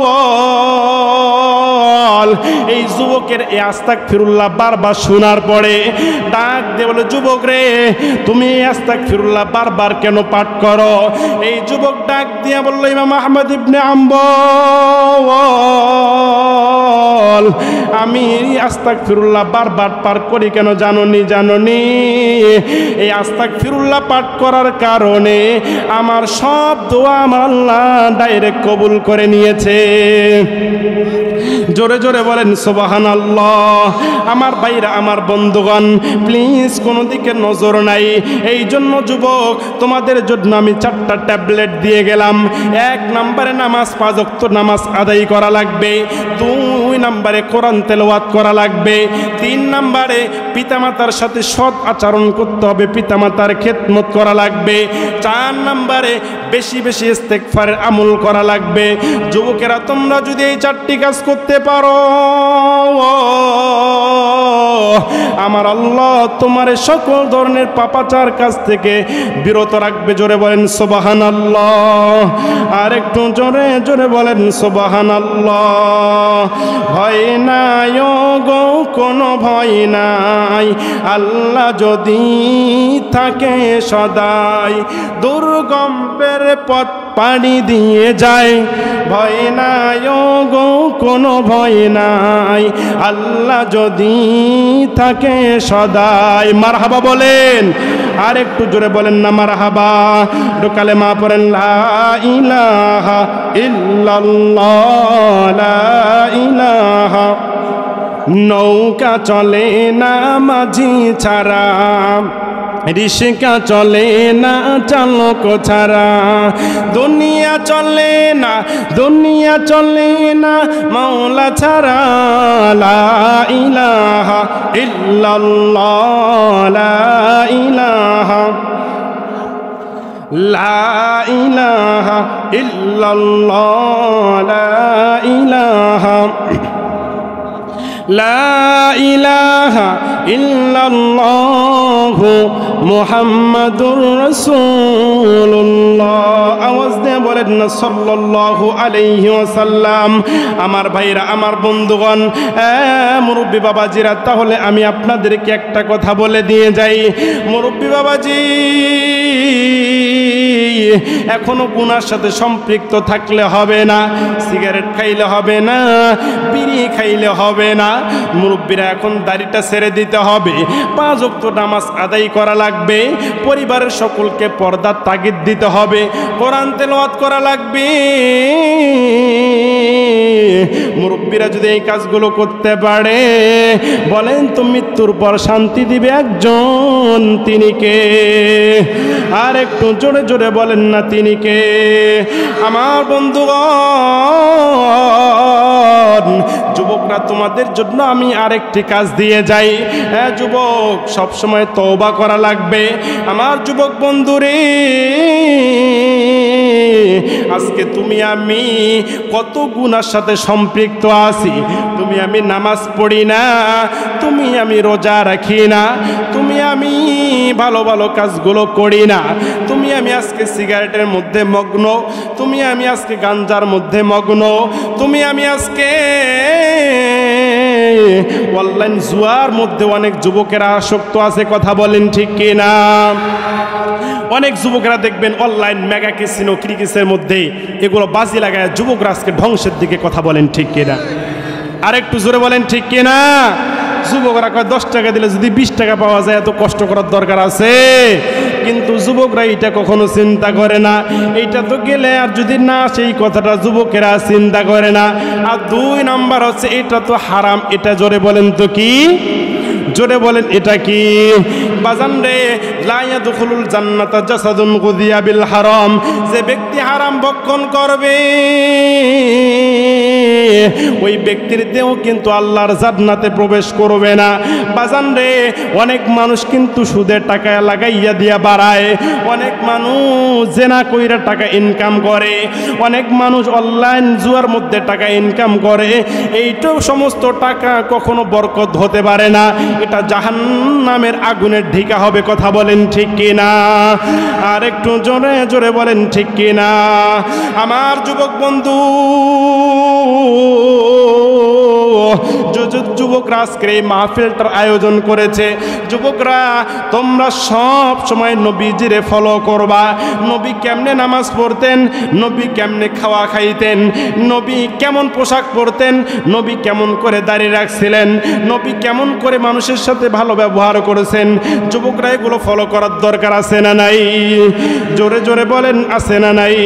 Speaker 1: এই যুবকের এই আস্তাগফিরুল্লাহ বারবার শোনার পরে ডাক দিয়ে বলে, যুবক রে তুমি আস্তাগফিরুল্লাহ বারবার কেন পাঠ করো? এই যুবক ডাক দিয়ে বলল, ইমাম আহমদ ইবনে হাম্বল আমি আস্তাগফিরুল্লাহ বারবার পাঠ করি কেন জানোনি? এই আস্তাগফিরুল্লাহ পাঠ করার কারণে আমার সব দোয়া আমার আল্লাহ ডাইরেক্ট কবুল করে নিয়েছে। জোরে জোরে বলেন সুবহানাল্লাহ। আমার ভাইরা, আমার বন্ধুগণ, প্লিজ কোনো দিকে নজর নাই। এই জন্য যুবক তোমাদের জন্য আমি 4টা ট্যাবলেট দিয়ে গেলাম। 1 নম্বরে নামাজ, 5 ওয়াক্ত নামাজ আদায় করা লাগবে। 2 নম্বরে কোরআন তেলাওয়াত করা লাগবে। 3 নম্বরে পিতামাতার সাথে সৎ আচরণ করতে হবে, পিতামাতার খেদমত করা লাগবে। 4 নম্বরে বেশি বেশি ইস্তেগফারের আমল করা লাগবে। যুবকেরা তোমরা যদি এই 4টি কাজ করতে পারো, আমার আল্লাহ তোমার সকল ধরনের পাপাচার কাজ থেকে বিরত রাখবে। জোরে বলেন সুবহানাল্লাহ। আর একটু জোরে জোরে বলেন সুবহানাল্লাহ। ভয় নাই গো, কোনো ভয় নাই, আল্লাহ যদি থাকে সদাই, দুর্গমের পথ পাড়ি দিয়ে যায়। ভয় নাই গো, কোনো ভয় নাই, আল্লাহ যদি থাকে সদাই। মারহাবা বলেন, আর একটু জোরে বলেন না মারহাবা। ঢোকালে মা পড়েন লা ইলাহা ইল্লাল্লাহ, লা ইলাহা। নৌকা চলে না মাঝি ছাড়া, রিস্কা চলে না চালক ছাড়া, দুনিয়া চলে না মাওলা ছাড়া। লা ইলাহা ইল্লাল্লাহ, লা ইলাহা, লা ইলাহা ইল্লাল্লাহ, লা ইলাহা, লা ইলাহা ইল্লাল্লাহ মুহাম্মাদুর রাসূলুল্লাহ। আওয়াজ দিয়ে বলেন না সাল্লাল্লাহু আলাইহি ওয়াসাল্লাম। আমার ভাইরা, আমার বন্ধুগণ, মুরব্বী বাবাজিরা, তাহলে আমি আপনাদেরকে একটা কথা বলে দিয়ে যাই। মুরব্বী বাবাজি, এখনো গুনার সাথে সম্পৃক্ত থাকলে হবে না, সিগারেট খাইলে হবে না, বিড়ি খাইলে হবে না। মুরব্বীরা এখন দাড়িটা ছেড়ে দিতে হবে, 5 ওয়াক্ত নামাজ আদায় করা লাগবে, পরিবারের সকলকে পর্দার তাগিদ দিতে হবে, কোরআন তেলাওয়াত করা লাগবে। মুরব্বীরা যদি এই কাজগুলো করতে পারে, বলেন তো মৃত্যুর পর শান্তি দিবে একজন, তিনি কে? আর একটু জোরে জোরে বলেন না, তিনি কে? আমার বন্ধুগণ, যুবকরা, তোমাদের জন্য আমি আরেকটি কাজ দিয়ে যাই। হ্যাঁ যুবক, সবসময় তওবা করা লাগবে। আমার যুবক বন্ধুরে, আজকে তুমি আমি কত গুনার সাথে সম্পৃক্ত আছি। তুমি আমি নামাজ পড়ি না, তুমি আমি রোজা রাখি না, তুমি আমি ভালো ভালো কাজগুলো করি না, তুমি আমি আজকে সিগারেটের মধ্যে মগ্ন, তুমি আমি আজকে গাঞ্জার মধ্যে মগ্ন, তুমি আমি আজকে অনলাইন জুয়ার মধ্যে অনেক যুবকেরা আসক্ত আছে। কথা বলেন ঠিক কিনা? অনেক যুবকরা দেখবেন অনলাইন মেগা ক্যাসিনো ক্রিকেটের মধ্যে এগুলো বাজি লাগায় যুবকরা আজকে ধ্বংসের দিকে কথা বলেন ঠিক কিনা? আর একটু জোরে বলেন ঠিক কিনা? যুবকরা কয় 10 টাকা দিলে যদি 20 টাকা পাওয়া যায় এত কষ্ট করার দরকার আছে? কিন্তু যুবকরা এটা কখনো চিন্তা করে না। এইটা তো গেলে আর যদি না, সেই কথাটা যুবকেরা চিন্তা করে না। আর 2 নাম্বার হচ্ছে এটা তো হারাম। এটা জোরে বলেন তো কি? জোরে বলেন এটা কি? বাজান রে, লা ইয়াদখুলুল জান্নাতা জাসাদুন গুযিয়া বিল হারাম। যে ব্যক্তি হারাম ভক্ষণ করবে ওই ব্যক্তির দেহ কিন্তু আল্লাহর জান্নাতে প্রবেশ করবে না। বাজান রে, অনেক মানুষ কিন্তু সুদের টাকা লাগাইয়া দিয়া বাড়ায়, অনেক মানুষ জেনা কইরা টাকা ইনকাম করে, অনেক মানুষ অনলাইন জুয়ার মধ্যে টাকা ইনকাম করে। এইটাও সমস্ত টাকা কখনো বরকত হতে পারে না। এটা জাহান্নামের আগুনের ঢিকা হবে। কথা বলেন ঠিক কিনা? আর একটু জোরে জোরে বলেন ঠিক কিনা? আমার যুবক বন্ধু, যুবকরা আজকে এই মাহফিলটার আয়োজন করেছে। যুবকরা তোমরা সব সময় নবীজিরে ফলো করবা। নবী কেমনে নামাজ পড়তেন, নবী কেমনে খাওয়া খাইতেন, নবী কেমন পোশাক পরতেন, নবী কেমন করে দাড়ি রাখছিলেন, নবী কেমন করে মানুষের সাথে ভালো ব্যবহার করেছেন, যুবকরা এগুলো ফলো করার দরকার আছে না নাই? জোরে জোরে বলেন আছে না নাই?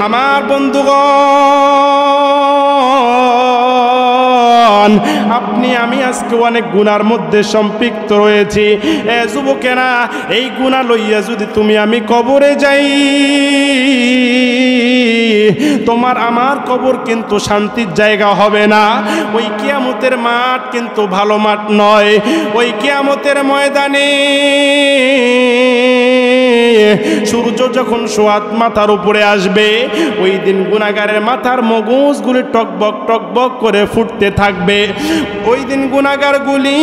Speaker 1: আমার বন্ধুগণ, আপনি আমি আজকে অনেক গুনার মধ্যে সম্পৃক্ত রয়েছি। যুবকেরা, এই গুনাহ লইয়া যদি তুমি আমি কবরে যাই, তোমার আমার কবর কিন্তু শান্তির জায়গা হবে না। ওই কিয়ামতের মাঠ কিন্তু ভালো মাঠ নয়। ওই কিয়ামতের ময়দানে সূর্য যখন সোয়াত মাথার উপরে আসবে, ওই দিন গুনাহগারের মাথার মগজগুলি টকবক টকবক করে ফুটতে থাকবে। ওই দিন গুনাহগারগুলি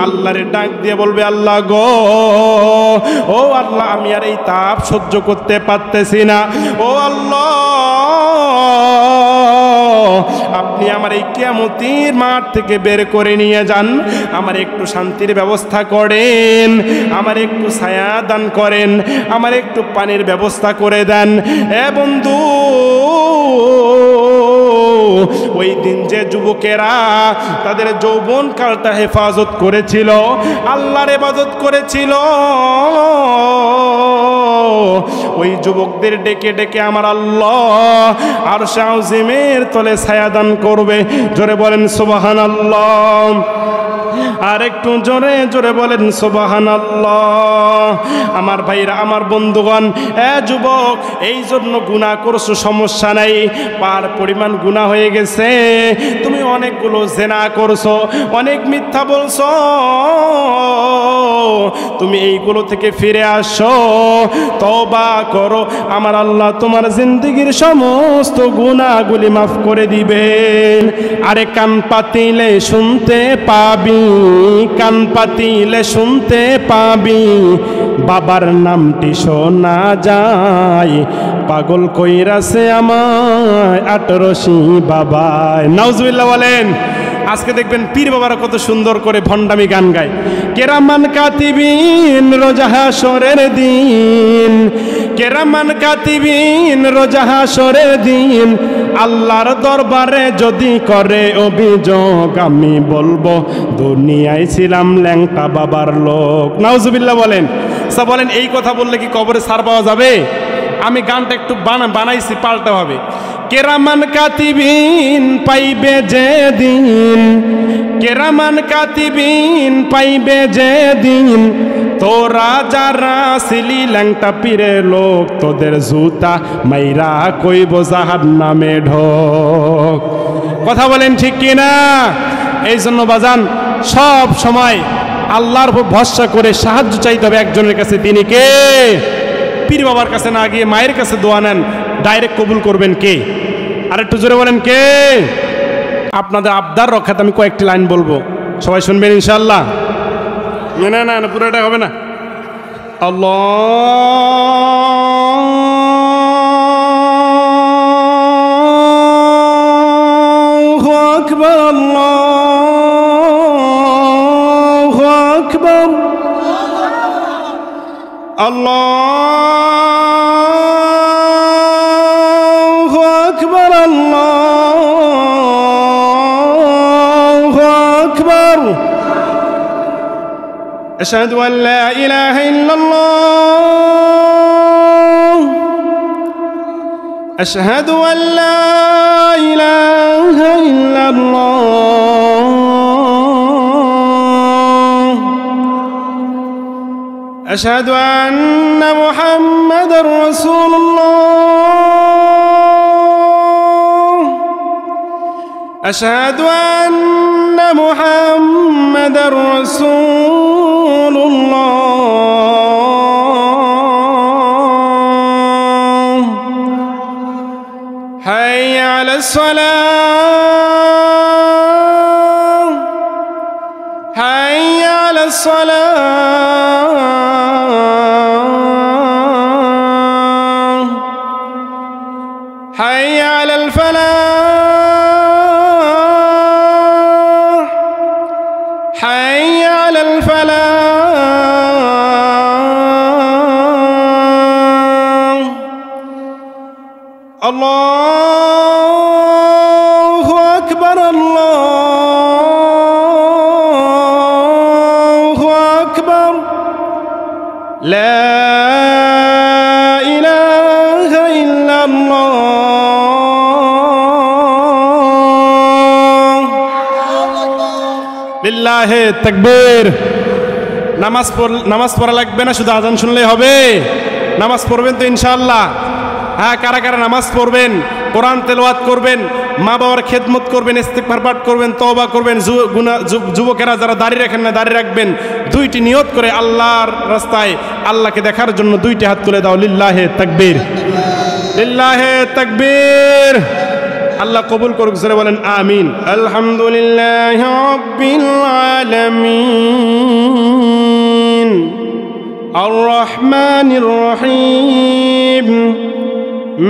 Speaker 1: আল্লাহরে ডাক দিয়ে বলবে, আল্লাহ গো, ও আল্লাহ, আমি আর এই তাপ সহ্য করতে পারতেছি না। ও আল্লাহ, আপনি আমার এই কিয়ামতের মাঠ থেকে বের করে নিয়ে যান, আমার একটু শান্তির ব্যবস্থা করেন, আমার একটু ছায়া দান করেন, আমার একটু পানির ব্যবস্থা করে দেন। বন্ধু, ওই দিন যে যুবকেরা তাদের যৌবন কালটা হেফাজত করেছিল, আল্লাহর ইবাদত করেছিল, ওই যুবকদের ডেকে ডেকে আমার আল্লাহ আরশ আজিমের তলে ছায়া দান করবে। জোরে বলেন সুবহানাল্লাহ। আর একটু জোরে জোরে বলেন সুবহানাল্লাহ। আমার ভাইরা, আমার বন্ধুগণ, যুবক, এই জন্য গুনাহ করছো, সমস্যা নাই, পার পরিমাণ গুনাহ হয়ে গেছে। তুমি অনেকগুলো জেনা করছো, অনেক মিথ্যা বলছো, তুমি এইগুলো থেকে ফিরে আসো, তওবা করো, আমার আল্লাহ তোমার জিন্দেগীর সমস্ত গুনাহগুলি মাফ করে দিবেন। আরে কান পাতিলে শুনতে পাবি, কান পাতিলে শুনতে পাবি, বাবার নামটি শোনা যায়, পাগল কইরাছে আমায় আটরশি বাবায়। নাউজুবিল্লাহ বলেন। আজকে দেখবেন পীর বাবারা কত সুন্দর করে ভণ্ডামি গান গায়। কেরামান কাতিবিন রোজা হাশরের দিন, কেরামান কাতিবিন রোজা হাশরের দিন, আল্লাহর দরবারে যদি করে অভিযোগ, আমি বলবো দুনিয়ায় ছিলাম ল্যাংটা বাবার লোক। নাউজুবিল্লাহ বলেন। বলেন, এই কথা বললে কি কবরে ছাড় পাওয়া যাবে? আমি গানটা একটু বানাইছি পাল্টা ভাবে। কেরামান কাতিবিন পাইবে যে দিন, কেরামান কাতিবিন পাইবে যে দিন, তোরা যারা ছিলি ল্যাংটা পীরের লোক, তোদের জুতা মাইরা কইব জাহান্নামে ঢোক। কথা বলেন ঠিক কিনা? এই জন্য বাজান, সব সময় আল্লাহর উপর ভরসা করে সাহায্য চাইতে হবে একজনের কাছে। তিনি কে? পীর বাবার কাছে না গিয়ে মায়ের কাছে দোয়া নেন, ডাইরেক্ট কবুল করবেন কে? আর একটু জোরে বলেন কে? আপনাদের আবদার রক্ষাতে আমি কয়েকটি লাইন বলবো, সবাই শুনবেন ইনশাআল্লাহ। না না না, পুরোটা হবে না। আল্লাহু আকবার, আল্লাহু আকবার। আল্লাহু আকবার, আল্লাহু আকবার। আশহাদু আল লা ইলাহা ইল্লাল্লাহ, আশহাদু আল লা ইলাহা ইল্লাল্লাহ, أشهد أن محمد رسول الله، أشهد أن محمد رسول الله. حي على الصلاة، حي على الصلاة، حي على الفلاح، حي على الفلاح. الله أكبر، الله أكبر. لا إله إلا الله. লিল্লাহে তাকবীর। নামাজ পড়া লাগবে না, শুধু আজান শুনলেই হবে? নামাজ পড়বেন তো ইনশাআল্লাহ? হ্যাঁ, কারা কারা নামাজ পড়বেন, কোরআন তেলাওয়াত করবেন, মা বাবার খেদমত করবেন, ইস্তিগফার পাঠ করবেন, তওবা করবেন। যুবকেরা যারা দাড়ি রাখেন না, দাড়ি রাখবেন। দুইটি নিয়ত করে আল্লাহর রাস্তায় আল্লাহকে দেখার জন্য দুইটি হাত তুলে দাও। লিল্লাহে তাকবীর, লিল্লাহে তাকবীর। আল্লাহ কবুল করুক, জোরে বলেন আমিন। আলহামদুলিল্লাহি রাব্বিল আলামিন, আর রহমানির রহিম,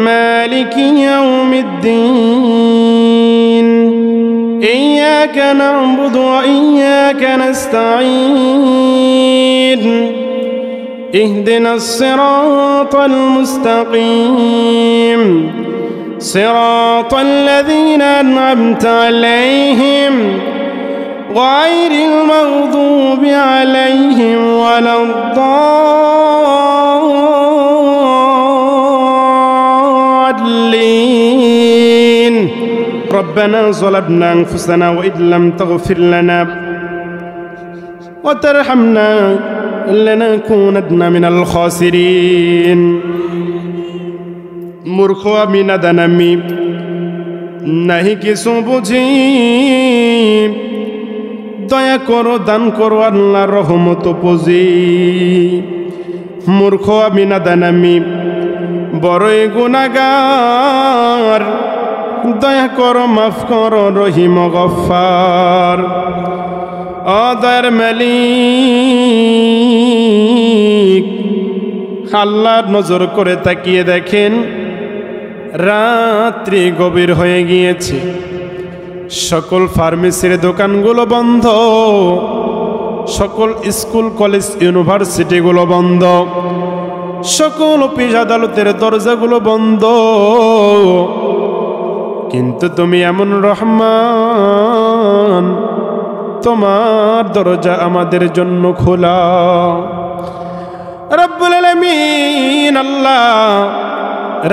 Speaker 1: মালিকি ইয়াউমিদ্দিন, ইয়্যাকা না'বুদু ওয়া ইয়্যাকা নাস্তাঈন, ইহদিনাস সিরাতাল মুস্তাকিম, সিরাতাল লাযীনা আন'আমতা আলাইহিম গায়রিল মাগদুবি আলাইহিম ওয়ালাদ-দাল্লিন। ربنا ظلمنا أنفسنا وإن لم تغفر لنا وترحمنا لنكونن من الخاسرين. মূর্খ আমি, নাদান আমি, নাহি কিছু বুঝি, দয়া করো, দান করো আল্লাহর রহমত পুঁজি। মূর্খ আমি, নাদান আমি, বড়ই গুনাহগার, দয়া করো, মাফ করো রহিম গফফার। দয়ার মালিক আল্লাহর নজর করে তাকিয়ে দেখেন, রাত্রি গভীর হয়ে গিয়েছে, সকল ফার্মেসির দোকানগুলো বন্ধ, সকল স্কুল কলেজ ইউনিভার্সিটিগুলো বন্ধ, সকল অফিস আদালতের দরজাগুলো বন্ধ। কিন্তু তুমি এমন রহমান, তোমার দরজা আমাদের জন্য খোলা। রব্বুল আলামিন আল্লাহ,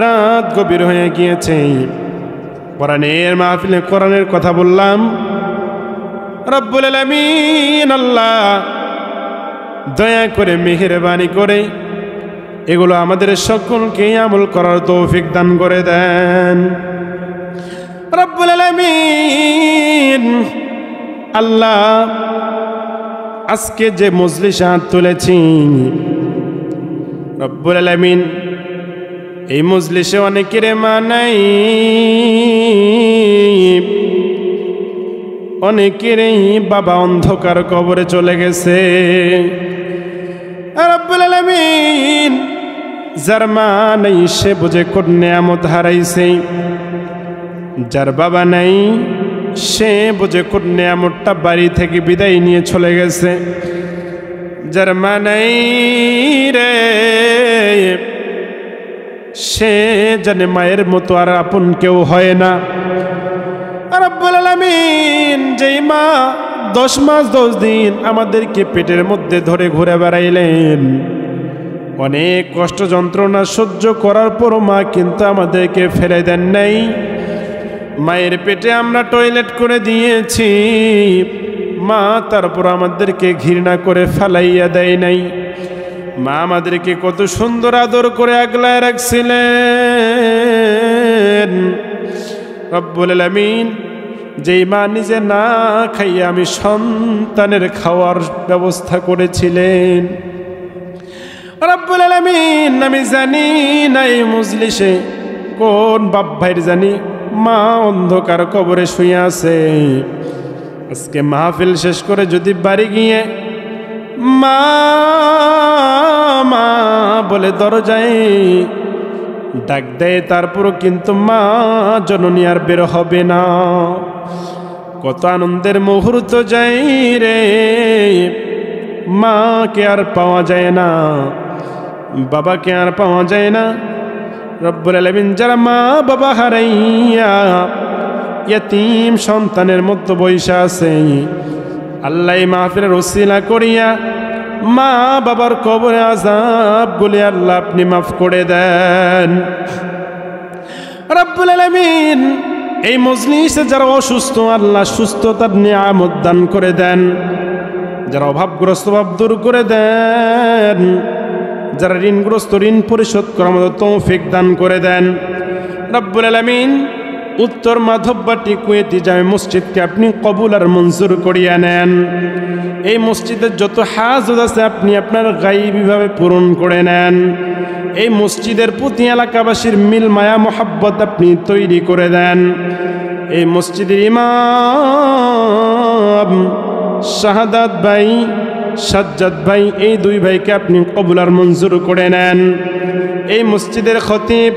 Speaker 1: রাত গভীর হয়ে গিয়েছে, কোরআনের মাহফিলে কোরআনের কথা বললাম। রব্বুল আলামিন আল্লাহ, দয়া করে মেহেরবানি করে এগুলো আমাদের সকলকে আমল করার তৌফিক দান করে দেন। রব্বুল আলামিন আল্লাহ, আজকে যে মজলিসে হাত তুলেছি, রব্বুল আলামিন এই মজলিসে অনেকের মা নাই, অনেকেরই বাবা অন্ধকার কবরে চলে গেছে। রব্বুল আলামিন যার মা নাই সে বুঝে কোন নিয়ামত হারাইছে, যার বাবা নাই সে বুঝে কোন নিয়ামতটা বাড়ি থেকে বিদায় নিয়ে চলে গেছে। যার মা নাই রে সে জানে মায়ের মতো আর আপন কেউ হয় না। রব্বুল আলামিন যেই মা 10 মাস 10 দিন আমাদেরকে পেটের মধ্যে ধরে ঘুরে বেড়াইলেন, অনেক কষ্ট যন্ত্রণা সহ্য করার পর মা কিন্তু আমাদেরকে ফেলে দেন নাই। মায়ের পেটে আমরা টয়লেট করে দিয়েছি, মা তারপর আমাদেরকে ঘৃণা করে ফালাইয়া দেয় নাই। মা আমাদেরকে কত সুন্দর আদর করে আগলায় রাখছিলেন। রব্বুল আলামিন যেই মা নিজে না খাইয়া আমি সন্তানের খাওয়ার ব্যবস্থা করেছিলেন। রব্বুল আলামিন আমি জানি না এই মজলিসে কোন বাপ ভাইয়ের জানি মা অন্ধকার কবরে শুয়ে আছে। আজকে মাহফিল শেষ করে যদি বাড়ি গিয়ে মা মা বলে দরজায় ডাক দেয়, তারপরও কিন্তু মা জননী আর বের হবে না। কত আনন্দের মুহূর্ত যাই রে, মাকে আর পাওয়া যায় না, বাবাকে আর পাওয়া যায় না। রব্বুল আলামিন যারা মা বাবা হারাইয়া ইয়াতীম সন্তানের মতো বৈশা আছে, আল্লাহ মাহফিলের ওসিলা করিয়া মা বাবার কবরে আযাব গুলি আল্লাহ আপনি মাফ করে দেন। রব্বুল আলামিন এই মজলিসে যারা অসুস্থ আল্লাহ সুস্থতার নিয়ামত দান করে দেন, যারা অভাবগ্রস্ত ভাব দূর করে দেন, যারা ঋণগ্রস্ত ঋণ পরিশোধ করার মতো তৌফিক দান করে দেন। রব্বুল আলামিন উত্তর মাধববাটি কুয়েতি জামে মসজিদকে আপনি কবুল আর মঞ্জুর করিয়া নেন। এই মসজিদের যত হাজত আছে আপনি আপনার গায়বীভাবে পূরণ করে নেন। এই মসজিদের প্রতি এলাকাবাসীর মিল মায়া মোহাব্বত আপনি তৈরি করে দেন। এই মসজিদের ইমাম শাহাদাত ভাই সাজ্জাদ ভাই এই দুই ভাইকে আপনি কবুল আর মঞ্জুর করে নেন। এই মসজিদের খতিব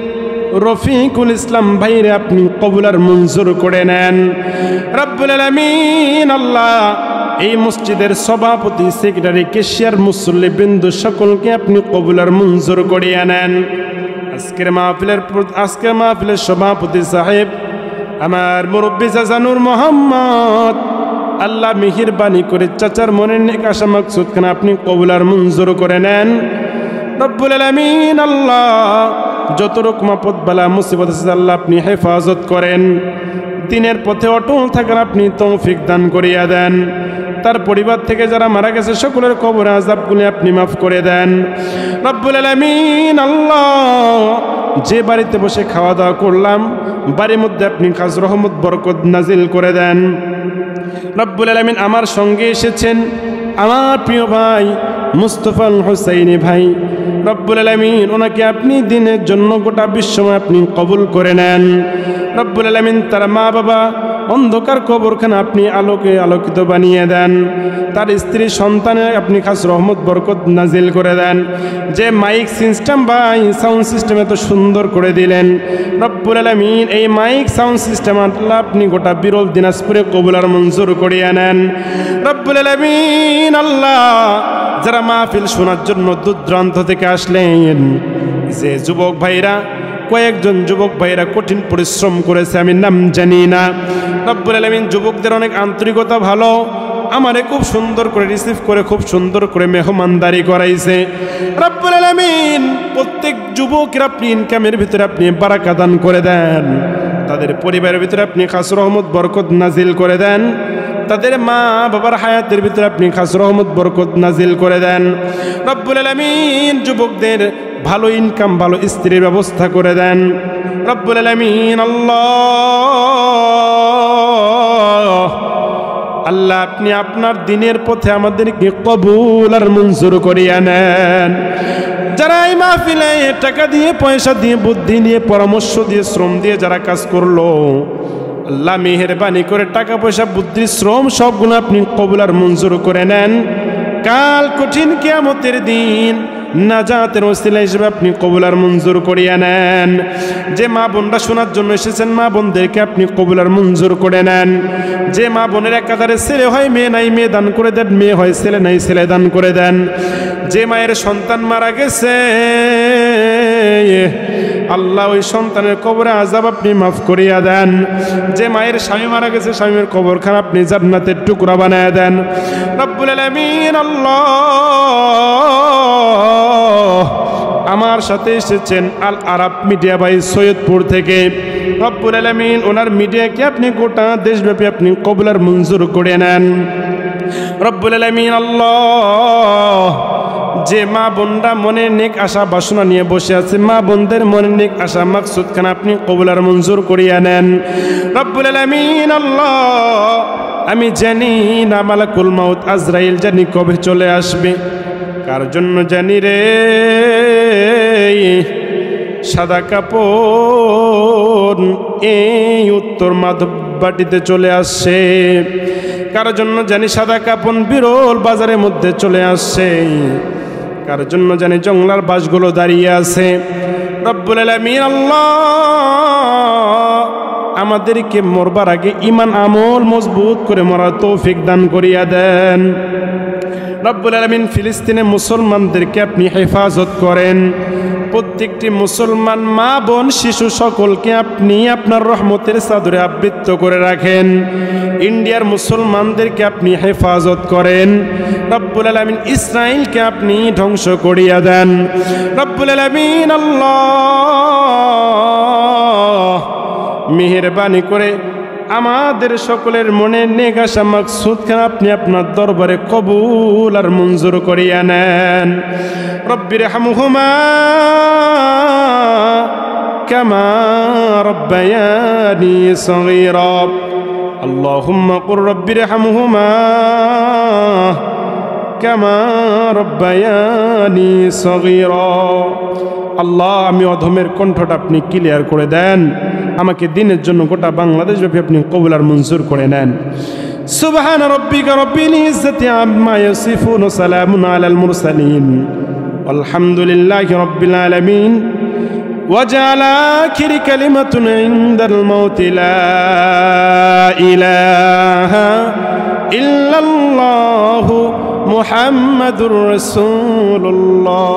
Speaker 1: রফিকুল ইসলাম ভাইরে আপনি কবুল আর মঞ্জুর করে নেন। রব্বুল আলামিন আল্লাহ এই মসজিদের সভাপতি সেক্রেটারি কেশিয়ার মুসল্লি বিন্দু সকলকে আপনি কবুল আর মঞ্জুর করিয়া নেন। আজকের মাহফিলের সভাপতি সাহেব আমার মুরব্বী চাচা নূর মোহাম্মদ, আল্লাহ মেহেরবানি করে চাচার মনের নেক আশা মাকসুদ খান আপনি কবুল আর মঞ্জুর করে নেন। রব্বুল আলামিন আল্লাহ যত রকম আপদ বালা মুসিবত আছে আল্লাহ আপনি হেফাজত করেন। দিনের পথে অটল থাকার আপনি তৌফিক দান করিয়া দেন। তার পরিবার থেকে যারা মারা গেছে সকলের কবর আযাবগুলি আপনি মাফ করে দেন। রব্বুল আলামিন আল্লাহ যে বাড়িতে বসে খাওয়া দাওয়া করলাম বাড়ির মধ্যে আপনি খাস রহমত বরকত নাজিল করে দেন। রব্বুল আলামিন আমার সঙ্গে এসেছেন আমার প্রিয় ভাই মুস্তফা হুসাইনি ভাই, রব্বুল আলামিন ওনাকে আপনি দিনের জন্য গোটা বিশ্বময় আপনি কবুল করে নেন। রব্বুল আলামিন তার মা বাবা অন্ধকার কবরখানা আপনি আলোকে আলোকিত বানিয়ে দেন। তার স্ত্রী সন্তানের আপনি খাস রহমত বরকত নাজিল করে দেন। যে মাইক সিস্টেম ভাই সাউন্ড সিস্টেম এত সুন্দর করে দিলেন, রব্বুল আলামিন এই মাইক সাউন্ড সিস্টেম আল্লাহ আপনি গোটা বিরল দিনাজপুরে কবুল আর মঞ্জুর করিয়া নেন। রব্বুল আলামিন আল্লাহ যারা মাহফিল শোনার জন্য দূরদূরান্ত থেকে আসলেন, যে যুবক ভাইরা কয়েকজন যুবক ভাইরা কঠিন পরিশ্রম করেছে আমি নাম জানি না। রব্বুল আলামিন যুবকদের অনেক আন্তরিকতা ভালো, আমারে খুব সুন্দর করে রিসিভ করে খুব সুন্দর করে মেহমানদারি করাইছে। রব্বুল আলামিন প্রত্যেক যুবকের আপনি ইনকামের ভিতরে আপনি বারাকা দান করে দেন। তাদের পরিবারের ভিতরে আপনি খাস রহমত বরকত নাজিল করে দেন। তাদের মা বাবার হায়াতের ভিতরে আপনি খাস রহমত বরকত নাজিল করে দেন। রব্বুল আলামিন যুবকদের ভালো ইনকাম ভালো স্ত্রীর ব্যবস্থা করে দেন। রব্বুল আলামিন আল্লাহ আপনি আপনার দিনের পথে আমাদেরকে কবুল আর মঞ্জুর করিয়া নেন। যারা এই মাহফিলে টাকা দিয়ে পয়সা দিয়ে বুদ্ধি দিয়ে পরামর্শ দিয়ে শ্রম দিয়ে যারা কাজ করলো, আল্লাহ মেহেরবানি করে টাকা পয়সা বুদ্ধি শ্রম সবগুলো আপনি কবুল আর মঞ্জুর করে নেন। কাল কঠিন কিয়ামতের দিন নাজাতের ওসিলা হিসেবে আপনি কবুল আর মঞ্জুর করিয়া নেন। যে মা বোনরা শোনার জন্য এসেছেন, মা বোনদেরকে আপনি কবুল আর মঞ্জুর করে নেন। যে মা বোনের একাধারে ছেলে হয় মেয়ে নাই, মেয়ে দান করে দেন, মেয়ে হয় ছেলে নাই, ছেলে দান করে দেন। যে মায়ের সন্তান মারা গেছে আল্লাহ ওই সন্তানের কবরে আযাব আপনি মাফ করিয়া দেন। যে মায়ের স্বামী মারা গেছে স্বামীর কবরখানা আপনি জান্নাতের টুকরা বানায়া দেন রব্বুল আলামিন। আল্লাহ আমার সাথে এসেছেন আল আরাব মিডিয়া ভাই সৈয়দপুর থেকে, রব্বুল আলামিন ওনার মিডিয়াকে আপনি গোটা দেশব্যাপী আপনি কবুল আর মঞ্জুর করে নেন রব্বুল আলামিন। আল্লাহ যে মা বোনরা মনের নেক আশা বাসনা নিয়ে বসে আছে, মা বোনদের মনের নেক আশা মাকসুদ খান আপনি কবুল আর মঞ্জুর করিয়া নেন রব্বুল আলামিন। আল্লাহ আমি জানি না মালাকুল মাউত আজরাইল জানি কবে চলে আসবে, কার জন্য জানি রে। সাদা কাপড় এই উত্তর মাধববাটিতে চলে আসছে, কার জন্য জানি সাদা কাপড় বিরল বাজারের মধ্যে চলে আসছে, কার জন্য জানি জংলার বাসগুলো দাঁড়িয়ে আছে রব্বুল আলামিন। আল্লাহ আমাদেরকে মরবার আগে ঈমান আমল মজবুত করে মরার তৌফিক দান করিয়া দেন রব্বুল আলামিন। ফিলিস্তিনে মুসলমানদেরকে আপনি হেফাজত করেন, প্রত্যেকটি মুসলমান মা বোন শিশু সকলকে আপনি আপনার রহমতের চাদরে আবৃত করে রাখেন। ইন্ডিয়ার মুসলমানদেরকে আপনি হেফাজত করেন রব্বুল আলামিন। ইসরায়েলকে আপনি ধ্বংস করিয়া দেন রব্বুল আলামিন। আল্লাহ মেহেরবানি করে আমাদের সকলের মনের নেক আশা মাকসুদ খান আপনি আপনার দরবারে কবুল আর মঞ্জুর করিয়া নেন। রব্বির হামহুমা কামা রব্বায়ানি সগীরা। আল্লাহুম্মা কুর রব্বির হামহুমা কামা রব্বায়ানি সগীরা। আল্লাহ আমি অধমের কণ্ঠটা আপনি ক্লিয়ার করে দেন, আমাকে দিনের জন্য গোটা বাংলাদেশ ব্যাপী আপনি কবুল আর মঞ্জুর করে নেন। সুবহান রাব্বিকা রব্বিল ইজ্জাতি আম্মা ইয়াসিফুন ওয়া সালামুন আলাল মুরসালিন আলহামদুলিল্লাহি রাব্বিল আলামিন। ওয়াজআলা আখিরি কালিমাতুন ইনদাল মাউতি লা ইলাহা ইল্লাল্লাহু মুহাম্মাদুর রাসূলুল্লাহ।